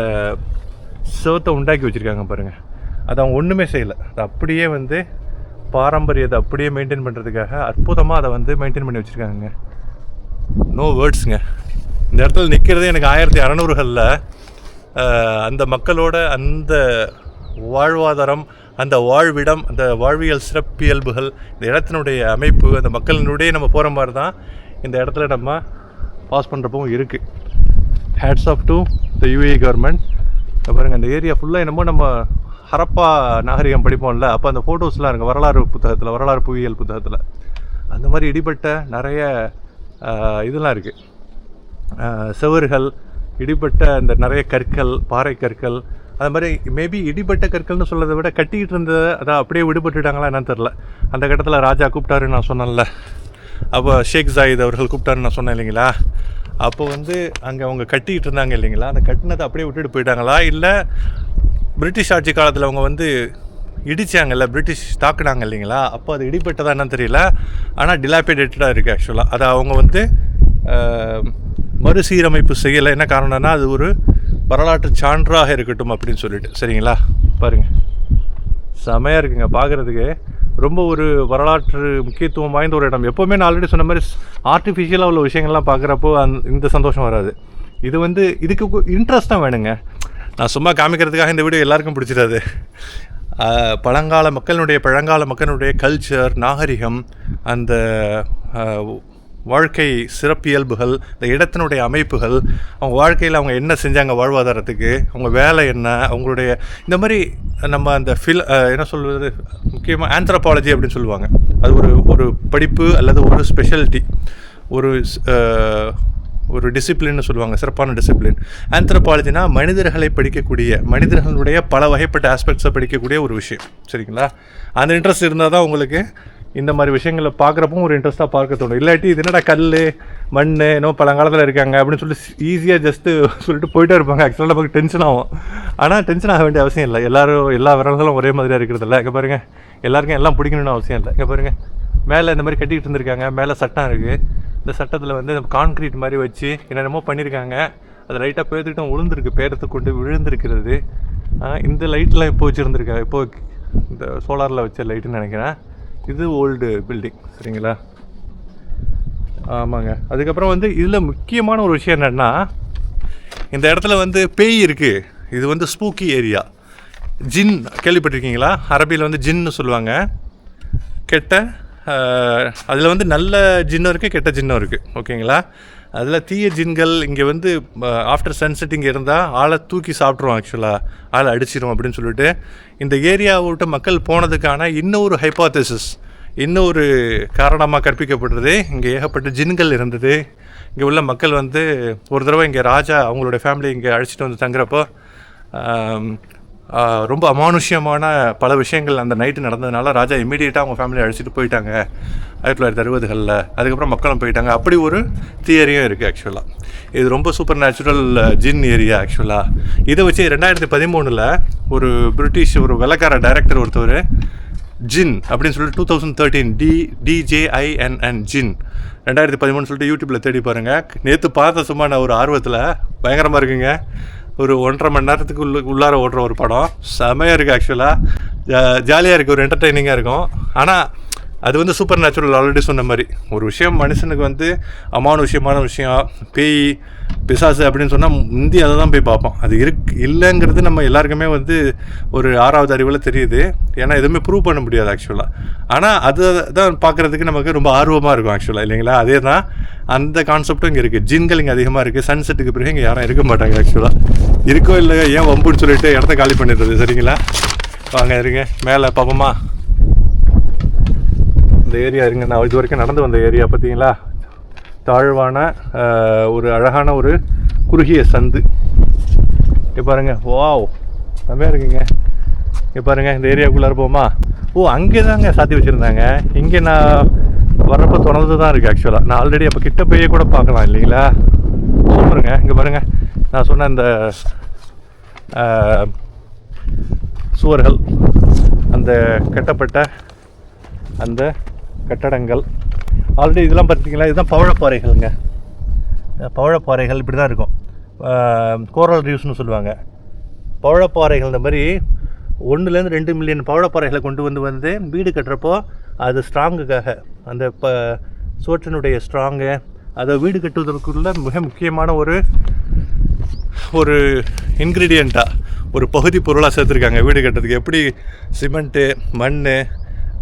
சிவத்தை உண்டாக்கி வச்சுருக்காங்க பாருங்கள். அது அவங்க ஒன்றுமே செய்யலை. அது அப்படியே வந்து பாரம்பரியத்தை அப்படியே மெயின்டைன் பண்ணுறதுக்காக அற்புதமாக அதை வந்து மெயின்டைன் பண்ணி வச்சுருக்காங்க. நோ வேர்ட்ஸுங்க. இந்த இடத்துல நிற்கிறதே எனக்கு 1600களில் அந்த மக்களோட அந்த வாழ்வாதாரம், அந்த வாழ்விடம், அந்த வாழ்வியல் சிறப்பியல்புகள், இந்த இடத்தினுடைய அமைப்பு, அந்த மக்களினுடைய நம்ம போகிற மாதிரி தான் இந்த இடத்துல நம்ம பாஸ் பண்ணுறப்பவும் இருக்குது. Hats off to the UAE government. பாருங்கள், அந்த ஏரியா ஃபுல்லாக என்னமோ நம்ம ஹரப்பா நாகரிகம் படிப்போம்ல, அப்போ அந்த ஃபோட்டோஸ்லாம் இருக்குது வரலாறு புத்தகத்தில், வரலாறு புவியியல் புத்தகத்தில். அந்த மாதிரி இடிபட்ட நிறைய இதெல்லாம் இருக்குது. செவறுகள், இடிபட்ட அந்த நிறைய கற்கள், பாறை கற்கள், அது மாதிரி மேபி இடிபட்ட கற்கள்னு சொல்கிறத விட கட்டிக்கிட்டு இருந்ததை அதான் அப்படியே விடுபட்டுட்டாங்களா என்னன்னு தெரில. அந்த கட்டத்தில் ராஜா கூப்பிட்டாருன்னு நான் சொன்னேன்ல, அப்போ ஷேக் ஜாயித் அவர்கள் கூப்பிட்டாருன்னு நான் சொன்னேன் இல்லைங்களா. அப்போ வந்து அங்கே அவங்க கட்டிக்கிட்டு இருந்தாங்க இல்லைங்களா, அந்த கட்டினதை அப்படியே விட்டுட்டு போயிட்டாங்களா, இல்லை பிரிட்டிஷ் ஆட்சி காலத்தில் அவங்க வந்து இடித்தாங்கல்ல, பிரிட்டிஷ் தாக்குனாங்க இல்லைங்களா, அப்போ அது இடிபட்டதா என்னன்னு தெரியல. ஆனால் டிலாபிடேட்டடாக இருக்குது ஆக்சுவலாக. அதை அவங்க வந்து மறுசீரமைப்பு செய்யலை. என்ன காரணம்னா அது ஒரு வரலாற்று சான்றாக இருக்கட்டும் அப்படின்னு சொல்லிட்டு. சரிங்களா? பாருங்கள், செமையாக இருக்குங்க பார்க்குறதுக்கு. ரொம்ப ஒரு வரலாற்று முக்கியத்துவம் வாய்ந்த ஒரு இடம். எப்போவுமே நான் ஆல்ரெடி சொன்ன மாதிரி ஆர்டிஃபிஷியலாக உள்ள விஷயங்கள்லாம் பார்க்குறப்போ இந்த சந்தோஷம் வராது. இது வந்து இதுக்கு இன்ட்ரெஸ்ட்டாக வேணுங்க. நான் சும்மா காமிக்கிறதுக்காக இந்த வீடியோ எல்லாருக்கும் பிடிச்சிடாது. பழங்கால மக்களுடைய கல்ச்சர், நாகரிகம், அந்த வாழ்க்கை சிறப்பியல்புகள், இந்த இடத்தினுடைய அமைப்புகள், அவங்க வாழ்க்கையில் அவங்க என்ன செஞ்சாங்க வாழ்வாதாரத்துக்கு, அவங்க வேலை என்ன, அவங்களுடைய இந்த மாதிரி நம்ம அந்த என்ன சொல்வது, முக்கியமாக ஆந்த்ரோபாலஜி அப்படின்னு சொல்லுவாங்க. அது ஒரு படிப்பு அல்லது ஒரு ஸ்பெஷாலிட்டி, ஒரு டிசிப்ளின்னு சொல்லுவாங்க, சிறப்பான டிசிப்ளின். ஆந்த்ரோபாலஜினா மனிதர்களை படிக்கக்கூடிய, மனிதர்களுடைய பல வகைப்பட்ட ஆஸ்பெக்ட்ஸை படிக்கக்கூடிய ஒரு விஷயம். சரிங்களா? அந்த இன்ட்ரெஸ்ட் இருந்தால் தான் உங்களுக்கு இந்த மாதிரி விஷயங்களை பார்க்குறப்பவும் ஒரு இன்ட்ரெஸ்ட்டாக பார்க்க தோணும். இல்லாட்டி இது என்னடா கல் மண் இன்னும் பழங்காலத்தில் இருக்காங்க அப்படின்னு சொல்லி ஈஸியாக ஜஸ்ட்டு சொல்லிட்டு போயிட்டே இருப்பாங்க. ஆக்சுவலாக நமக்கு டென்ஷன் ஆகும். ஆனால் டென்ஷன் ஆக வேண்டிய அவசியம் இல்லை. எல்லா விரல்களும் ஒரே மாதிரியாக இருக்கிறது இல்லை. இங்கே பாருங்கள், எல்லாருக்கும் எல்லாம் பிடிக்கணும்னு அவசியம் இல்லை. இங்கே பாருங்கள், மேலே இந்த மாதிரி கட்டிக்கிட்டு இருந்திருக்காங்க. மேலே சட்டம் இருக்குது. இந்த சட்டத்தில் வந்து கான்க்ரீட் மாதிரி வச்சு என்னென்னமோ பண்ணியிருக்காங்க. அது லைட்டாக பேர்த்துக்கிட்ட விழுந்துருக்கு, பேரத்தை கொண்டு விழுந்திருக்கிறது. இந்த லைட்லாம் இப்போ வச்சுருந்துருக்காங்க. இப்போது இந்த சோலாரில் வச்ச லைட்டுன்னு நினைக்கிறேன். இது ஓல்டு பில்டிங். சரிங்களா? ஆமாங்க. அதுக்கப்புறம் வந்து இதில் முக்கியமான ஒரு விஷயம் என்னென்னா, இந்த இடத்துல வந்து பேய் இருக்குது. இது வந்து ஸ்பூக்கி ஏரியா. ஜின் கேள்விப்பட்டிருக்கீங்களா? அரபியில் வந்து ஜின்னு சொல்லுவாங்க. கெட்ட அதில் வந்து நல்ல ஜின்னும் இருக்குது, கெட்ட ஜின்னும் இருக்குது. ஓகேங்களா? அதில் தீய ஜின்கள் இங்கே வந்து ஆஃப்டர் சன்செட்டிங் இருந்தால் ஆளை தூக்கி சாப்பிட்ருவோம், ஆக்சுவலாக ஆளை அடிச்சிடும் அப்படின்னு சொல்லிட்டு இந்த ஏரியாவை விட்டு மக்கள் போனதுக்கான இன்னொரு ஹைப்போதசிஸ், இன்னொரு காரணமாக கற்பிக்கப்படுறது இங்கே ஏகப்பட்ட ஜின்கள் இருந்தது. இங்கே உள்ள மக்கள் வந்து ஒரு தடவை இங்கே ராஜா அவங்களோட ஃபேமிலி இங்கே அழைச்சிட்டு வந்து தங்குறப்போ ரொம்ப அமானுஷ்யமான பல விஷயங்கள் அந்த நைட்டு நடந்ததுனால ராஜா இமீடியட்டாக அவங்க ஃபேமிலியை அழைச்சிட்டு போயிட்டாங்க 1960களில். அதுக்கப்புறம் மக்களும் போயிட்டாங்க. அப்படி ஒரு தியரியும் இருக்குது ஆக்சுவலாக. இது ரொம்ப சூப்பர் நேச்சுரல் ஜின் ஏரியா ஆக்சுவலாக. இதை வச்சு 2013 ஒரு பிரிட்டிஷ் ஒரு வெள்ளக்கார டைரக்டர் ஒருத்தர் ஜின் அப்படின்னு சொல்லிட்டு 2013 DJINN ஜின் 2013 சொல்லிட்டு யூடியூப்பில் தேடி பாருங்கள். நேற்று பார்த்த சும்மா நான் ஒரு ஆர்வத்தில் பயங்கரமாக இருக்குங்க. ஒரு 1.5 மணி நேரத்துக்கு உள்ளார ஓடுற ஒரு படம், செமையாக இருக்குது ஆக்சுவலாக. ஜாலியாக இருக்குது, ஒரு என்டர்டெய்னிங்காக இருக்கும். ஆனால் அது வந்து சூப்பர் நேச்சுரல். ஆல்ரெடி சொன்ன மாதிரி ஒரு விஷயம் மனுஷனுக்கு வந்து அமானுஷ்யமான விஷயம், பேய் பிசாசு அப்படின்னு சொன்னால் முந்தி அதை தான் போய் பார்ப்போம். அது இல்லைங்கிறது நம்ம எல்லாருக்குமே வந்து ஒரு 6வது அறிவில் தெரியுது. ஏன்னா எதுவுமே ப்ரூவ் பண்ண முடியாது ஆக்சுவலாக. ஆனால் அதை தான் பார்க்குறதுக்கு நமக்கு ரொம்ப ஆர்வமாக இருக்கும் ஆக்சுவலாக, இல்லைங்களா? அதே தான் அந்த கான்செப்டும் இங்கே இருக்குது. ஜின்கள் இங்கே அதிகமாக இருக்குது. சன்செட்டுக்கு பிறகு இங்கே யாரும் இருக்க மாட்டாங்க ஆக்சுவலாக. இருக்கோ இல்லை ஏன் வம்புன்னு சொல்லிட்டு இடத்த காலி பண்ணிடுறது. சரிங்களா? வாங்க இருங்க, மேலே பார்ப்போமா? இந்த ஏரியா இருங்க, நான் இது வரைக்கும் நடந்து வந்த ஏரியா பார்த்தீங்களா? தாழ்வான ஒரு அழகான ஒரு குறுகிய சந்து. இங்கே பாருங்கள், வாவ் செம்மையாக இருக்குங்க. இங்கே பாருங்கள், இந்த ஏரியாவுக்குள்ளார போமா? ஓ, அங்கே தாங்க சாத்தி வச்சுருந்தாங்க. இங்கே நான் வர்றப்போ தொடர்ந்து தான் இருக்குது ஆக்சுவலாக. நான் ஆல்ரெடி அப்போ கிட்ட போய் கூட பார்க்கலாம், இல்லைங்களா? சூப்பருங்க. இங்கே பாருங்கள், நான் சொன்ன இந்த சுவர்கள், அந்த கட்டப்பட்ட அந்த கட்டடங்கள் ஆல்ரெடி இதெல்லாம் பார்த்தீங்களா? இதுதான் பவழப்பாறைகள்ங்க. பவழப்பாறைகள் இப்படி தான் இருக்கும். கோரல் ரீவ்ஸ்னு சொல்லுவாங்க. பவழப்பாறைகள் இந்த மாதிரி 1-2 மில்லியன் பவழப்பாறைகளை கொண்டு வந்து வீடு கட்டுறப்போ அது ஸ்ட்ராங்குக்காக, அந்த சோற்றினுடைய ஸ்ட்ராங்கு, அதை வீடு கட்டுவதற்குள்ள மிக முக்கியமான ஒரு இன்க்ரீடியண்ட்டாக, ஒரு பகுதி பொருளாக சேர்த்துருக்காங்க வீடு கட்டுறதுக்கு. எப்படி சிமெண்ட்டு, மண்,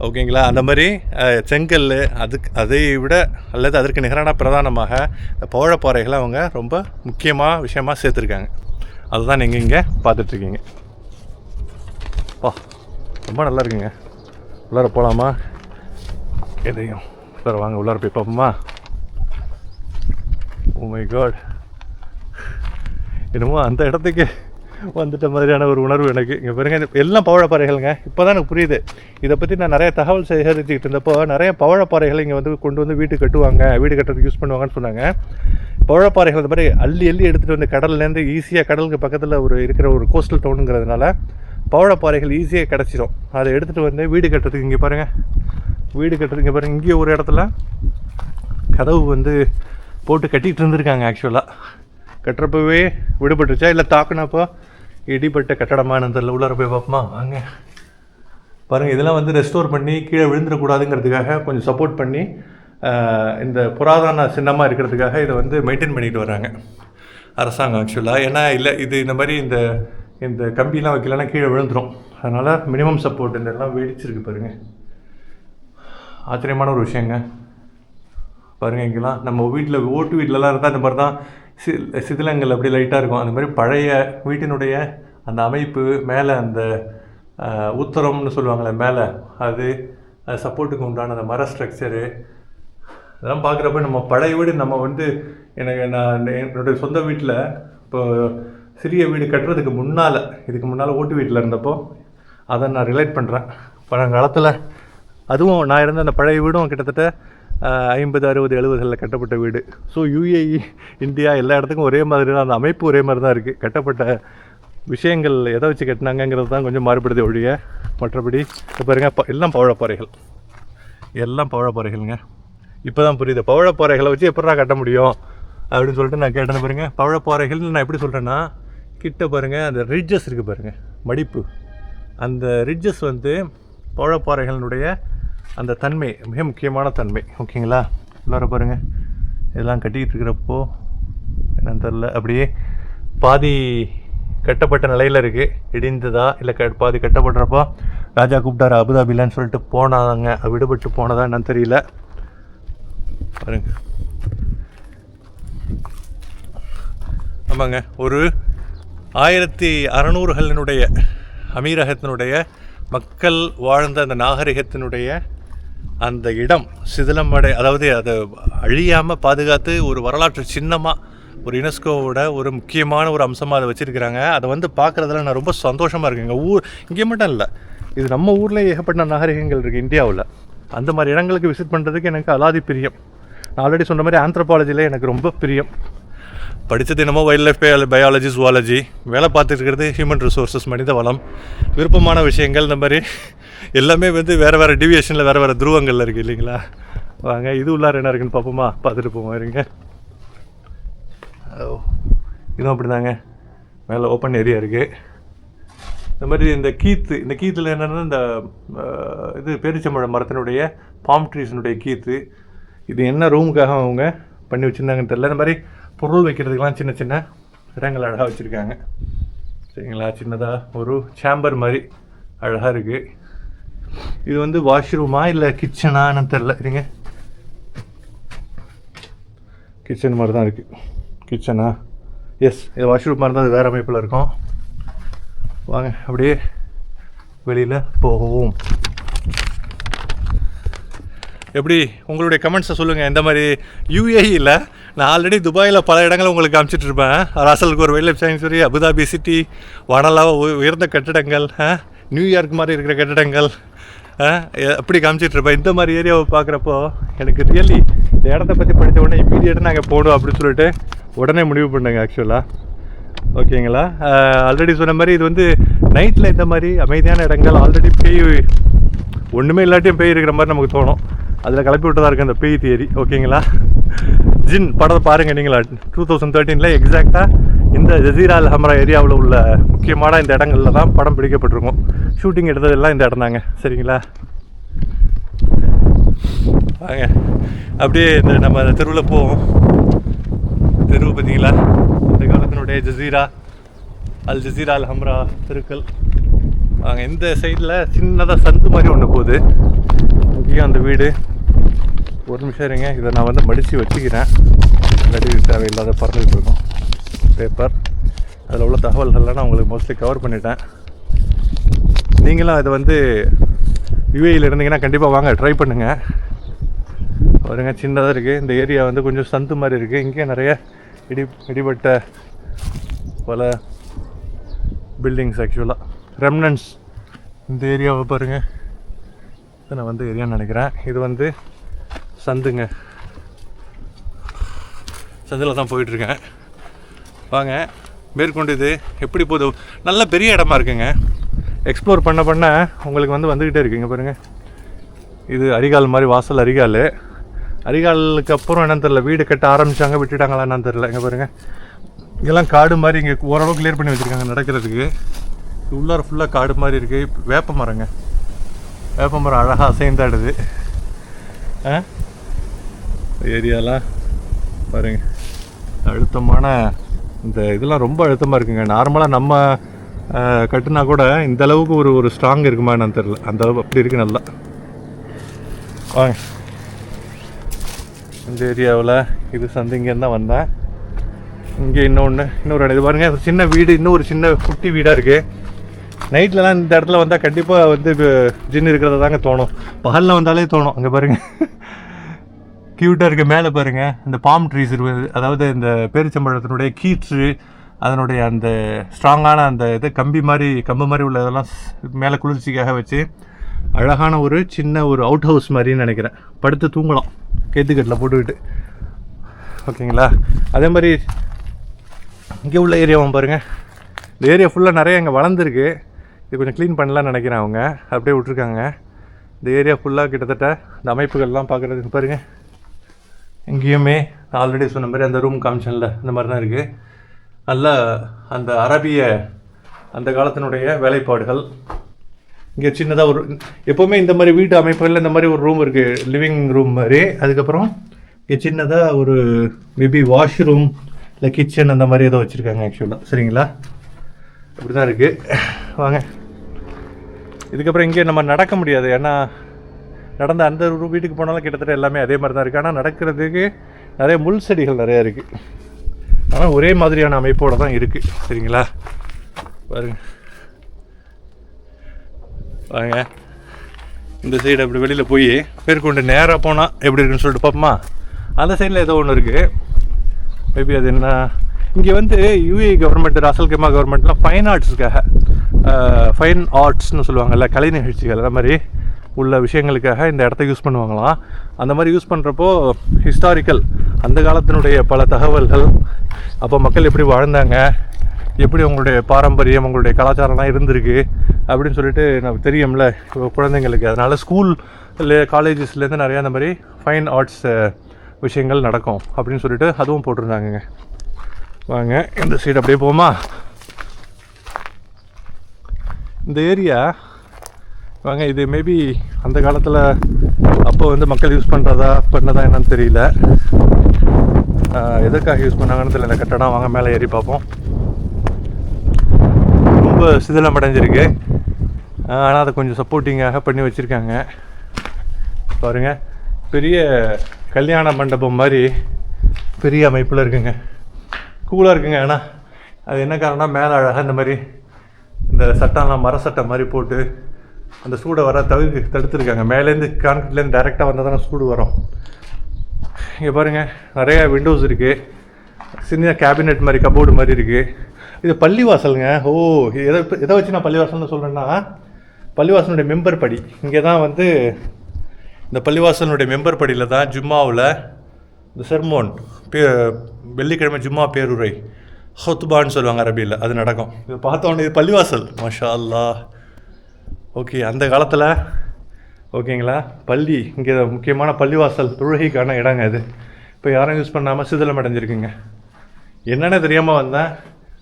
ஓகேங்களா, அந்த மாதிரி செங்கல், அதை விட அல்லது அதற்கு நிகரான பிரதானமாக இந்த பவழப்பாறைகளை அவங்க ரொம்ப முக்கியமாக விஷயமாக சேர்த்துருக்காங்க. அதுதான் நீங்கள் இங்கே பார்த்துட்ருக்கீங்க. ரொம்ப நல்லா இருக்குங்க. உள்ளார போகலாமா? எதையும் உள்ளார வாங்க, உள்ளார போய் பார்ப்போமா? ஓ மை காட், என்னமோ அந்த இடத்துக்கு வந்துட்ட மாதிரியான ஒரு உணர்வு எனக்கு. இங்கே பாருங்க, எல்லாம் பவழப்பாறைகள்ங்க. இப்போ தான் எனக்கு புரியுது. இதை பற்றி நான் நிறைய தகவல் சேகரிச்சுக்கிட்டு இருந்தப்போ நிறைய பவழப்பாறைகள் இங்கே வந்து கொண்டு வந்து வீட்டு கட்டுவாங்க, வீடு கட்டுறதுக்கு யூஸ் பண்ணுவாங்கன்னு சொன்னாங்க. பவழப்பாறைகள் இந்த மாதிரி அள்ளி எடுத்துகிட்டு வந்து கடல்லேருந்து ஈஸியாக, கடலுக்கு பக்கத்தில் இருக்கிற ஒரு கோஸ்டல் டவுனுங்கிறதுனால பவழப்பாறைகள் ஈஸியாக கிடச்சிடும். அதை எடுத்துகிட்டு வந்து வீடு கட்டுறதுக்கு, இங்கே பாருங்கள், வீடு கட்டுறதுக்கு இங்கே பாருங்கள், இங்கே ஒரு இடத்துல கதவு வந்து போட்டு கட்டிகிட்டு இருந்திருக்காங்க. ஆக்சுவலாக கட்டுறப்பவே விடுபட்டுருச்சா இல்லை தாக்குனப்போ இடிப்பட்ட கட்டடமானு தெரியல. உள்ளார போய் பார்ப்போமா? வாங்க பாருங்கள், இதெல்லாம் வந்து ரெஸ்டோர் பண்ணி கீழே விழுந்துடக்கூடாதுங்கிறதுக்காக கொஞ்சம் சப்போர்ட் பண்ணி இந்த புராதன சின்னமாக இருக்கிறதுக்காக இதை வந்து மெயின்டைன் பண்ணிட்டு வராங்க அரசாங்கம் ஆக்சுவலாக. ஏன்னா இல்லை, இது இந்த மாதிரி இந்த கம்பிலாம் வைக்கலன்னா கீழே விழுந்துடும். அதனால் மினிமம் சப்போர்ட் இந்த எல்லாம் வெடிச்சிருக்கு பாருங்கள். ஆச்சரியமான ஒரு விஷயங்க. பாருங்கள், இங்கெல்லாம் நம்ம வீட்டில் ஓட்டு வீட்டிலலாம் இருந்தால் இந்த மாதிரி தான் சிதிலங்கள் அப்படி லைட்டாக இருக்கும். அந்த மாதிரி பழைய வீட்டினுடைய அந்த அமைப்பு, மேலே அந்த உத்தரம்னு சொல்லுவாங்களே மேலே, அது சப்போர்ட்டுக்கு உண்டான அந்த மர ஸ்ட்ரக்சரு, அதெல்லாம் பார்க்குறப்ப நம்ம பழைய வீடு, நம்ம வந்து நான் என்னுடைய சொந்த வீட்டில் இப்போ சிறிய வீடு கட்டுறதுக்கு முன்னால், இதுக்கு முன்னால் ஓட்டு வீட்டில் இருந்தப்போ அதை நான் ரிலேட் பண்ணுறேன். பழங்காலத்தில் அதுவும் நான் இருந்த அந்த பழைய வீடும் கிட்டத்தட்ட 50, 60, 70களில் கட்டப்பட்ட வீடு. ஸோ UAE, இந்தியா எல்லா இடத்துக்கும் ஒரே மாதிரி தான், அந்த அமைப்பு ஒரே மாதிரி தான் இருக்குது. கட்டப்பட்ட விஷயங்கள் எதை வச்சு கட்டினாங்கிறது தான் கொஞ்சம் மாறுபடுது ஒழிய மற்றபடி பாருங்கள், எல்லாம் பவழப்பாறைகள், எல்லாம் பவழப்பாறைகள்ங்க. இப்போ தான் புரியுது, பவழப்பாறைகளை வச்சு எப்படா கட்ட முடியும் அப்படின்னு சொல்லிட்டு நான் கேட்டேன். பாருங்கள், பவழப்பாறைகள் நான் எப்படி சொல்கிறேன்னா, கிட்ட பாருங்கள் அந்த ரிட்ஜஸ் இருக்குது பாருங்கள், மடிப்பு, அந்த ரிட்ஜஸ் வந்து பவழப்பாறைகளினுடைய அந்த தன்மை, மிக முக்கியமான தன்மை. ஓகேங்களா? உள்ளார பாருங்கள், இதெல்லாம் கட்டிக்கிட்டு இருக்கிறப்போ என்னன்னு தெரில, அப்படியே பாதி கட்டப்பட்ட நிலையில் இருக்குது, இடிந்ததா இல்லை பாதி கட்டப்படுறப்போ ராஜா கூப்பிட்டாரு அபுதாபிலன்னு சொல்லிட்டு போனாங்க, விடுபட்டு போனதா என்னன்னு தெரியல. பாருங்க, ஆமாங்க, ஒரு 1600களினுடைய அமீரகத்தினுடைய மக்கள் வாழ்ந்த அந்த நாகரிகத்தினுடைய அந்த இடம் சிதிலமடை, அதாவது அதை அழியாமல் பாதுகாத்து ஒரு வரலாற்று சின்னமாக ஒரு யுனெஸ்கோவோட ஒரு முக்கியமான ஒரு அம்சமாக அதை வச்சுருக்கிறாங்க. அதை வந்து பார்க்குறதுல நான் ரொம்ப சந்தோஷமாக இருக்கேன். எங்கள் ஊர் இங்கே மட்டும் இல்லை, இது நம்ம ஊரில் ஏகப்பட்ட நாகரிகங்கள் இருக்குது இந்தியாவில். அந்த மாதிரி இடங்களுக்கு விசிட் பண்ணுறதுக்கு எனக்கு அலாதி பிரியம். நான் ஆல்ரெடி சொன்ன மாதிரி ஆந்த்ரோபாலஜியில் எனக்கு ரொம்ப பிரியம். படித்தது என்னமோ வைல்ட் லைஃப் பயாலஜி, ஜுவாலஜி, வேலை பார்த்துட்டு இருக்கிறது ஹியூமன் ரிசோர்ஸஸ், மனித வளம். விருப்பமான விஷயங்கள் இந்த மாதிரி எல்லாமே வந்து வேறு டிவியேஷனில் வேறு துருவங்களில் இருக்குது இல்லைங்களா. வாங்க, இது உள்ளார என்ன இருக்குன்னு பார்ப்போமா, பார்த்துட்டு போவோம். இருங்க, இதுவும் அப்படி தாங்க, மேலே ஓப்பன் ஏரியா இருக்குது. இந்த மாதிரி இந்த கீத்தில் என்னென்னா இந்த இது பேரிச்சம்பழ மரத்தினுடைய பாம் ட்ரீஸினுடைய கீத்து. இது என்ன ரூமுக்காக அவங்க பண்ணி வச்சுருந்தாங்கன்னு தெரியல. இந்த மாதிரி பொருள் வைக்கிறதுக்கெலாம் சின்ன சின்ன இடங்கள் அழகாக வச்சுருக்காங்க சரிங்களா. சின்னதாக ஒரு சேம்பர் மாதிரி அழகாக இருக்குது. இது வந்து வாஷ்ரூமா இல்லை கிச்சனான்னு தெரில. இருங்க, கிச்சன் மாதிரி தான் இருக்குது. கிச்சனா? எஸ், இது வாஷ்ரூம் மாதிரி தான், அது வேறு அமைப்பில் இருக்கும். வாங்க அப்படியே வெளியில் போவோம். எப்படி உங்களுடைய கமெண்ட்ஸை சொல்லுங்கள். இந்த மாதிரி யூஏஇயில் நான் ஆல்ரெடி துபாயில் பல இடங்கள் உங்களுக்கு காமிச்சிட்ருப்பேன். ராசலுக்கு ஒரு wild life sanctuary, Abu Dhabi city, வானலாக உயர்ந்த கட்டிடங்கள், நியூயார்க் மாதிரி இருக்கிற கட்டிடங்கள் அப்படி காமிச்சிட்ருப்பேன். இந்த மாதிரி ஏரியாவை பார்க்குறப்போ எனக்கு ரியலி இந்த இடத்த பற்றி படித்த உடனே இம்மீடியட்டாக நாங்கள் போகணும் அப்படின்னு சொல்லிட்டு உடனே முடிவு பண்ணுங்க ஆக்சுவலாக. ஓகேங்களா. ஆல்ரெடி சொன்ன மாதிரி இது வந்து நைட்டில் இந்த மாதிரி அமைதியான இடங்கள், ஆல்ரெடி பேய் ஒன்றுமே இல்லாட்டியும் பேய் இருக்கிற மாதிரி நமக்கு தோணும். அதில் கிளப்பி விட்டு தான் இருக்குது அந்த பேய் தியரி. ஓகேங்களா. ஜின் படத்தை பாருங்கள் நீங்களா, 2013 எக்ஸாக்டாக இந்த ஜசீரா அல் ஹம்ரா ஏரியாவில் உள்ள முக்கியமான இந்த இடங்களில் தான் படம் பிடிக்கப்பட்டிருக்கும். ஷூட்டிங் எடுத்ததெல்லாம் இந்த இடம் தாங்க சரிங்களா. வாங்க அப்படியே இந்த நம்ம தெருவில் போவோம். தெருவு பார்த்தீங்களா, இந்த காலத்தினுடைய ஜசீரா அல் ஹம்ரா தெருக்கள். வாங்க, இந்த சைடில் சின்னதாக சந்து மாதிரி ஒன்று போகுது. முக்கியம் அந்த வீடு. ஒரு நிமிஷம் இருங்க, இதை நான் வந்து மடித்து வச்சுக்கிறேன், இல்லாட்டி தேவையில்லாத பறந்துக்கிட்டு இருக்கோம் பேப்பர். அதில் உள்ள தகவல்கள்லாம் நான் உங்களுக்கு மோஸ்ட்லி கவர் பண்ணிட்டேன். நீங்களும் அதை வந்து யுஏஇயில் இருந்தீங்கன்னா கண்டிப்பாக வாங்க, ட்ரை பண்ணுங்கள். பாருங்க, சின்னதாக இருக்குது. இந்த ஏரியா வந்து கொஞ்சம் சந்து மாதிரி இருக்குது. இங்கே நிறைய இடிபட்ட பல பில்டிங்ஸ் ஆக்சுவலாக ரெம்னன்ஸ். இந்த ஏரியாவை பாருங்கள், இதை நான் வந்து ஏரியான்னு நினைக்கிறேன். இது வந்து சந்துங்க, சந்தில் தான் போயிட்டுருக்கேன். வாங்க மேற்கொண்டு இது எப்படி போகுது. நல்ல பெரிய இடமா இருக்குங்க. எக்ஸ்ப்ளோர் பண்ண உங்களுக்கு வந்து வந்துக்கிட்டே இருக்குங்க. பாருங்கள், இது அரிகால் மாதிரி, வாசல் அரிகால். அரிகாலுக்கு அப்புறம் என்னன்னு தெரில, வீடு கட்ட ஆரம்பித்தாங்க, விட்டுட்டாங்களா என்னன்னு தெரில. இங்கே பாருங்கள், இங்கெல்லாம் காடு மாதிரி இங்கே ஓரளவு கிளியர் பண்ணி வச்சுருக்காங்க நடக்கிறதுக்கு. உள்ளார ஃபுல்லாக காடு மாதிரி இருக்குது. வேப்ப மரங்க, வேப்ப மரம் அழகாக அசைந்தாடுது. ஏரியாலாம் பாருங்கள், அழுத்தமான இந்த இதெல்லாம் ரொம்ப அழுத்தமாக இருக்குங்க. நார்மலாக நம்ம கட்டுனா கூட இந்த அளவுக்கு ஒரு ஸ்ட்ராங் இருக்குமா என்னன்னு தெரில, அந்த அளவு அப்படி இருக்குது நல்லா. வாங்க, இந்த ஏரியாவில் இது சந்திங்கன்னு தான் வந்தேன். இங்கே இன்னொரு இது பாருங்கள், சின்ன வீடு, இன்னும் ஒரு சின்ன குட்டி வீடாக இருக்குது. நைட்லலாம் இந்த இடத்துல வந்தால் கண்டிப்பாக வந்து ஜின் இருக்கிறத தாங்க தோணும். பகலில் வந்தாலே தோணும். அங்கே பாருங்கள், க்யூட்டாக இருக்குது. மேலே பாருங்கள், இந்த பாம் ட்ரீஸ் இருக்குது, அதாவது இந்த பேரிச்சம்பழத்தினுடைய கீற்று, அதனுடைய அந்த ஸ்ட்ராங்கான அந்த இது கம்பு மாதிரி உள்ள இதெல்லாம் மேலே குளிர்ச்சிக்காக வச்சு அழகான ஒரு சின்ன ஒரு அவுட் ஹவுஸ் மாதிரின்னு நினைக்கிறேன். படுத்து தூங்கலாம் கேத்துக்கட்டில் போட்டுக்கிட்டு. ஓகேங்களா. அதே மாதிரி இங்கே உள்ள ஏரியாவும் பாருங்கள், இந்த ஏரியா ஃபுல்லாக நிறைய இங்கே வளர்ந்துருக்கு. இது கொஞ்சம் க்ளீன் பண்ணலான்னு நினைக்கிறேன் அவங்க, அப்படியே விட்ருக்காங்க. இந்த ஏரியா ஃபுல்லாக கிட்டத்தட்ட இந்த அமைப்புகள்லாம் பார்க்குறதுக்கு பாருங்கள். இங்கேயுமே ஆல்ரெடி சொன்ன மாதிரி அந்த ரூம் காமிஷனில் இந்த மாதிரி தான் இருக்குது. நல்ல அந்த அரபிய அந்த காலத்தினுடைய வேலைப்பாடுகள். இங்கே சின்னதாக ஒரு எப்போவுமே இந்த மாதிரி வீட்டு அமைப்புகளில் இந்த மாதிரி ஒரு ரூம் இருக்குது, லிவிங் ரூம் மாதிரி. அதுக்கப்புறம் இங்கே சின்னதாக ஒரு மேபி வாஷ்ரூம் இல்லை கிச்சன் அந்த மாதிரி ஏதோ வச்சுருக்காங்க ஆக்சுவலாக. சரிங்களா, இப்படி தான் இருக்குது. வாங்க இதுக்கப்புறம் இங்கே நம்ம நடக்க முடியாது, ஏன்னா நடந்த அந்த வீட்டுக்கு போனாலும் கிட்டத்தட்ட எல்லாமே அதே மாதிரி தான் இருக்குது. ஆனால் நடக்கிறதுக்கு நிறைய முள் செடிகள் நிறையா இருக்குது. ஆனால் ஒரே மாதிரியான அமைப்போடு தான் இருக்குது. சரிங்களா, பாருங்க வாங்க இந்த சைடு அப்படி வெளியில் போய் பேர்கொண்டு நேராக போனால் எப்படி இருக்குன்னு சொல்லிட்டு பார்ப்போமா. அந்த சைடில் ஏதோ ஒன்று இருக்குது, மேபி அது என்ன. இங்கே வந்து யூஏ கவர்மெண்ட், ராசல் கைமா கவர்மெண்ட்லாம் ஃபைன் ஆர்ட்ஸுக்காக, ஃபைன் ஆர்ட்ஸ்னு சொல்லுவாங்கள்ல, கலை நிகழ்ச்சிகள், அந்த மாதிரி உள்ள விஷயங்களுக்காக இந்த இடத்த யூஸ் பண்ணுவாங்களாம். அந்த மாதிரி யூஸ் பண்ணுறப்போ ஹிஸ்டாரிக்கல், அந்த காலத்தினுடைய பல தகவல்கள், அப்போ மக்கள் எப்படி வாழ்ந்தாங்க, எப்படி அவங்களுடைய பாரம்பரியம், அவங்களுடைய கலாச்சாரம்லாம் இருந்திருக்கு அப்படின்னு சொல்லிட்டு நமக்கு தெரியும்ல குழந்தைங்களுக்கு. அதனால் ஸ்கூல் காலேஜஸ்லேருந்து நிறையா அந்த மாதிரி ஃபைன் ஆர்ட்ஸ் விஷயங்கள் நடக்கும் அப்படின்னு சொல்லிட்டு அதுவும் போட்டிருந்தாங்கங்க. வாங்க இந்த சைடு அப்படியே போமா. இந்த ஏரியா வாங்க, இது மேபி அந்த காலத்தில் அப்போ வந்து மக்கள் யூஸ் பண்ணதா என்னன்னு தெரியல, எதற்காக யூஸ் பண்ணாங்கன்னு தெரியல இந்த கட்டடம். வாங்க மேலே ஏறி பார்ப்போம். ரொம்ப சிதிலம் அடைஞ்சிருக்கு, ஆனால் அதை கொஞ்சம் சப்போர்ட்டிங்காக பண்ணி வச்சுருக்காங்க. பாருங்கள், பெரிய கல்யாண மண்டபம் மாதிரி பெரிய அமைப்பில் இருக்குங்க, கூலாக இருக்குங்க. ஆனால் அது என்ன காரணம்னா மேலே அழகாக இந்த மாதிரி இந்த சட்டம்லாம் மர சட்டம் மாதிரி போட்டு அந்த சூடை வர தடுத்துருக்காங்க. மேலேருந்து கான்கிரீட்லேருந்து டைரெக்டாக வந்தால் தானே சூடு வரும். இங்கே பாருங்கள், நிறையா விண்டோஸ் இருக்குது, சின்ன கேபினெட் மாதிரி கபோர்டு மாதிரி இருக்குது. இது பள்ளிவாசலுங்க. ஓ, எதை வச்சு நான் பள்ளிவாசல்னு சொல்கிறேன்னா, பள்ளிவாசலுடைய மெம்பர் படி இங்கே தான் வந்து, இந்த பள்ளிவாசலுடைய மெம்பர் படியில் தான் ஜும்மாவில் இந்த செர்மோன் வெள்ளிக்கிழமை ஜும்மா பேருரை ஹொத்துபான்னு சொல்லுவாங்க அரபியில், அது நடக்கும். இது பார்த்தோன்னே இது பள்ளிவாசல், மாஷா அல்லாஹ். ஓகே, அந்த காலத்தில் ஓகேங்களா, பள்ளி இங்கே முக்கியமான பள்ளிவாசல் தொழுகைக்கான இடங்க இது. இப்போ யாரும் யூஸ் பண்ணாமல் சிதிலம் அடைஞ்சிருக்குங்க. என்னென்ன தெரியாமல் வந்தேன்.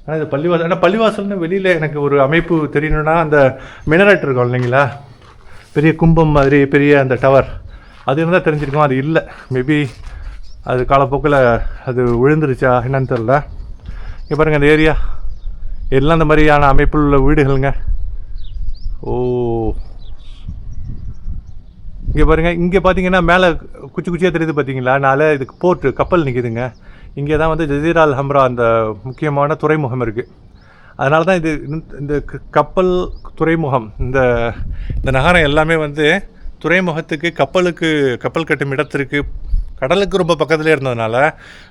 ஆனால் இது பள்ளிவாசல். ஆனால் பள்ளிவாசல்னு வெளியில் எனக்கு ஒரு அமைப்பு தெரியணுன்னா, அந்த மினரேட் இருக்கும் இல்லைங்களா, பெரிய கும்பம் மாதிரி பெரிய அந்த டவர், அது இருந்தால் தெரிஞ்சிருக்கோம். அது இல்லை, மேபி அது காலப்போக்கில் அது விழுந்துருச்சா என்னன்னு தெரில. இங்கே பாருங்கள், இந்த ஏரியா எல்லாம் இந்த மாதிரியான அமைப்பில் உள்ள வீடுகளுங்க. ஓ, இங்கே பாருங்கள், இங்கே பார்த்தீங்கன்னா மேலே குச்சியாக தெரியுது பார்த்தீங்களா, நாளை இதுக்கு போர்ட்டு கப்பல் நிற்கிதுங்க. இங்கே தான் வந்து ஜசீரா அல் ஹம்ரா அந்த முக்கியமான துறைமுகம் இருக்குது. அதனால தான் இது இந்த கப்பல் துறைமுகம், இந்த நகரம் எல்லாமே வந்து துறைமுகத்துக்கு கப்பல் கட்டும் இடத்திற்கு கடலுக்கு ரொம்ப பக்கத்துலேயே இருந்ததுனால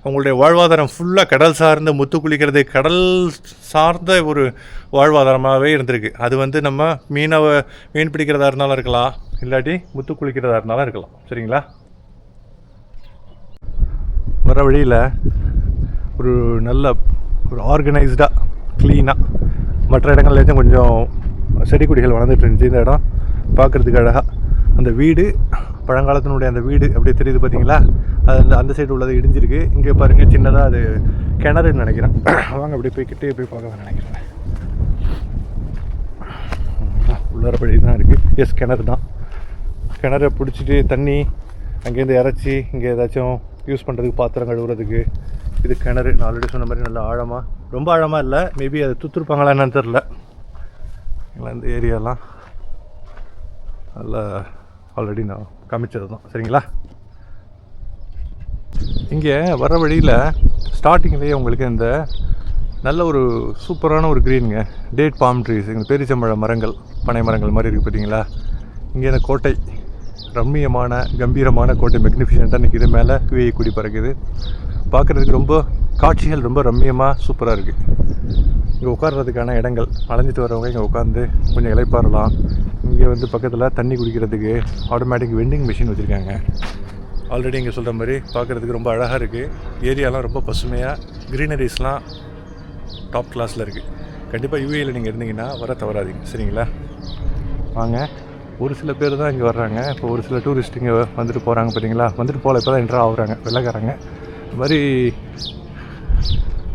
அவங்களுடைய வாழ்வாதாரம் ஃபுல்லாக கடல் சார்ந்த முத்து குளிக்கிறது, கடல் சார்ந்த ஒரு வாழ்வாதாரமாகவே இருந்திருக்கு. அது வந்து நம்ம மீன் பிடிக்கிறதா இருந்தாலும் இருக்கலாம், இல்லாட்டி முத்து குளிக்கிறதா இருந்தாலும் இருக்கலாம். சரிங்களா, வர வழியில் ஒரு நல்ல ஒரு ஆர்கனைஸ்டாக க்ளீனாக, மற்ற இடங்கள்லேயும் கொஞ்சம் செடி கொடிகள் வளர்ந்துட்டு இருந்துச்சு. இந்த இடம் பார்க்குறதுக்கு அழகாக, அந்த வீடு பழங்காலத்தினுடைய அந்த வீடு அப்படியே தெரியுது பார்த்தீங்களா, அது அந்த சைடு உள்ளது இடிஞ்சிருக்கு. இங்கே பாருங்கள், சின்னதாக அது கிணறுன்னு நினைக்கிறேன். வாங்க அப்படியே போய்கிட்டே போய் பார்க்க நினைக்கிறேன். உள்ளார படி தான் இருக்குது. எஸ், கிணறு தான். கிணறை பிடிச்சிட்டு தண்ணி அங்கேருந்து இறச்சி இங்கே ஏதாச்சும் யூஸ் பண்ணுறதுக்கு, பாத்திரம் கழுவுறதுக்கு. இது கிணறு. நான் ஆல்ரெடி சொன்ன மாதிரி நல்லா ஆழமாக, ரொம்ப ஆழமாக இல்லை, மேபி அதை துத்துருப்பாங்களா என்னன்னு தெரில. இந்த ஏரியாலாம் நல்லா ஆல்ரெடி நான் காமிச்சது தான். சரிங்களா, இங்கே வர வழியில் ஸ்டார்டிங்லேயே உங்களுக்கு இந்த நல்ல ஒரு சூப்பரான ஒரு க்ரீனுங்க, டேட் பாம் ட்ரீஸ், இங்கே பேரிச்சம்பழ மரங்கள், பனை மரங்கள் மாதிரி இருக்குது பார்த்தீங்களா. இங்கே இந்த கோட்டை, ரம்மியமான கம்பீரமான கோட்டை, மெக்னிஃபிஷன்ட்டாக நிற்கிது. மேலே யுஏஇ கொடி பறக்குது. பார்க்குறதுக்கு ரொம்ப காட்சிகள் ரொம்ப ரம்மியமாக சூப்பராக இருக்குது. இங்கே உட்கார்றதுக்கான இடங்கள், அலைஞ்சிட்டு வரவங்க இங்கே உட்காந்து கொஞ்சம் இளைப்பாறலாம். இங்கே வந்து பக்கத்தில் தண்ணி குடிக்கிறதுக்கு ஆட்டோமேட்டிக் வெண்டிங் மிஷின் வச்சுருக்காங்க. ஆல்ரெடி இங்கே சொல்கிற மாதிரி பார்க்குறதுக்கு ரொம்ப அழகாக இருக்குது. ஏரியாலாம் ரொம்ப பசுமையாக, க்ரீனரிஸ்லாம் டாப் கிளாஸில் இருக்குது. கண்டிப்பாக யூஏயில் நீங்கள் இருந்தீங்கன்னா வர தவறாதீங்க. சரிங்களா, வாங்க. ஒரு சில பேர் தான் இங்கே வர்றாங்க. இப்போ ஒரு சில டூரிஸ்ட் இங்கே வந்துட்டு போகிறாங்க பார்த்தீங்களா, வந்துட்டு போகல, இப்போ தான் என்ட்ரா ஆகுறாங்க வெள்ளைக்காரங்க. இது மாதிரி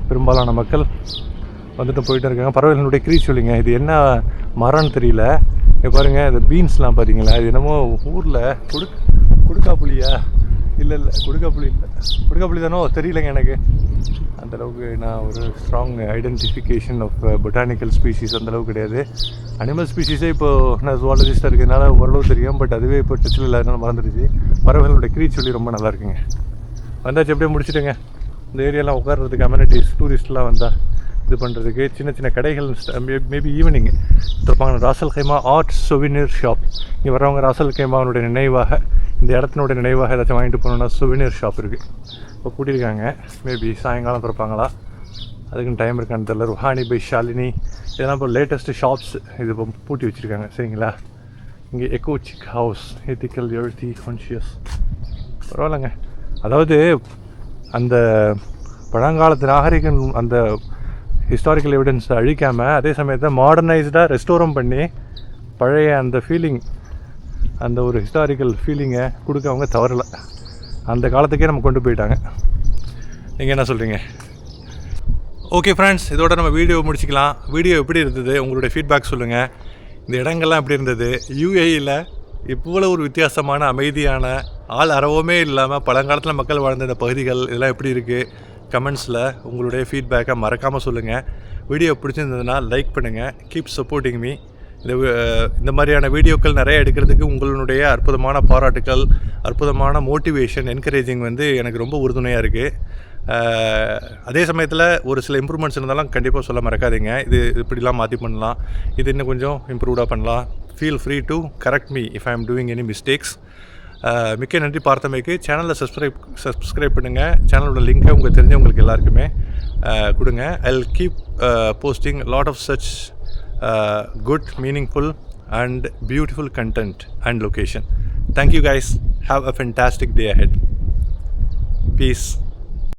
பெரும்பாலான மக்கள் வந்துட்டு போயிட்டு இருக்காங்க. பறவைகளுடைய க்ரீச்சொல்லிங்க. இது என்ன மரம்னு தெரியல. இங்கே பாருங்கள், இந்த பீன்ஸ்லாம் பார்த்தீங்களா, இது என்னமோ ஊரில் கொடுக்காப்புளியா, இல்லை கொடுக்காப்புளி இல்லை, கொடுக்காப்புளி தானோ தெரியலைங்க எனக்கு. அந்த அந்தளவுக்கு நான் ஒரு strong identification of botanical species அந்தளவுக்கு கிடையாது. அனிமல் ஸ்பீஷீஸே இப்போது நான் ஜுவாலஜிஸ்டாக இருக்கிறதுனால ஓரளவு தெரியும். பட் அதுவே இப்போ டச்சில் இல்லாதனால மறந்துடுச்சு. பறவைகளோட க்ரீச் சொல்லி ரொம்ப நல்லா இருக்குங்க. வந்தாச்சு, எப்படியே முடிச்சுட்டுங்க. இந்த ஏரியாலாம் உட்கார்றதுக்கு அமெனிட்டிஸ், டூரிஸ்ட்லாம் வந்தால் இது பண்ணுறதுக்கு சின்ன சின்ன கடைகள், மேபி ஈவினிங் இருப்பாங்க. ராசல் கைமா ஆர்ட் சொவினியர் ஷாப். இங்கே வரவங்க ராசல் கைமாவனுடைய நினைவாக, இந்த இடத்தினுடைய நினைவாக ஏதாச்சும் வாங்கிட்டு போகணுன்னா சொவினியர் ஷாப் இருக்குது. இப்போ கூட்டியிருக்காங்க. மேபி சாயங்காலம் திறப்பாங்களா, அதுக்குன்னு டைம் இருக்கான்னு தெரியல. ருஹானி பை ஷாலினி இதெல்லாம் இப்போ லேட்டஸ்ட்டு ஷாப்ஸ் இது இப்போ பூட்டி வச்சுருக்காங்க. சரிங்களா. இங்கே எக்கோ சிக் ஹவுஸ், எத்திக்கல் எழுத்தி கான்ஷியஸ். பரவாயில்லைங்க. அதாவது அந்த பழங்காலத்து நாகரிகம், அந்த ஹிஸ்டாரிக்கல் எவிடன்ஸை அழிக்காமல் அதே சமயத்தில் மாடர்னைஸ்டாக ரெஸ்டோரம் பண்ணி பழைய அந்த ஃபீலிங், அந்த ஒரு ஹிஸ்டாரிக்கல் ஃபீலிங்கை கொடுக்க அவங்க தவறலை. அந்த காலத்துக்கே நம்ம கொண்டு போயிட்டாங்க. நீங்கள் என்ன சொல்கிறீங்க? ஓகே ஃப்ரெண்ட்ஸ், இதோட நம்ம வீடியோ முடிச்சிக்கலாம். வீடியோ எப்படி இருந்தது, உங்களுடைய ஃபீட்பேக் சொல்லுங்கள். இந்த இடங்கள்லாம் எப்படி இருந்தது, யூஏஇயில் இவ்வளோ ஒரு வித்தியாசமான அமைதியான ஆள் அறவமே இல்லாமல் பழங்காலத்தில் மக்கள் வாழ்ந்த இந்த பகுதிகள் இதெல்லாம் எப்படி இருக்குது, கமெண்ட்ஸில் உங்களுடைய ஃபீட்பேக்கை மறக்காமல் சொல்லுங்கள். வீடியோ பிடிச்சிருந்ததுன்னா லைக் பண்ணுங்கள். Keep supporting me. இந்த மாதிரியான வீடியோக்கள் நிறைய எடுக்கிறதுக்கு உங்களுடைய அற்புதமான பாராட்டுக்கள், அற்புதமான மோட்டிவேஷன், என்கரேஜிங் வந்து எனக்கு ரொம்ப உறுதுணையாக இருக்குது. அதே சமயத்தில் ஒரு சில இம்ப்ரூவ்மெண்ட்ஸ் இருந்தாலும் கண்டிப்பாக சொல்ல மறக்காதீங்க. இது இப்படிலாம் மாற்றி பண்ணலாம், இது இன்னும் கொஞ்சம் இம்ப்ரூவ்டாக பண்ணலாம். Feel free to correct me if I am doing any mistakes. மிக்க நன்றி பார்த்தமைக்கு. சேனலில் சப்ஸ்கிரைப் பண்ணுங்கள். சேனலோட லிங்க்கை உங்களுக்கு தெரிஞ்சவங்களுக்கு எல்லாருக்குமே கொடுங்க. I will keep posting lot of such good, meaningful and beautiful content and location. Thank you guys. Have a fantastic day ahead. Peace.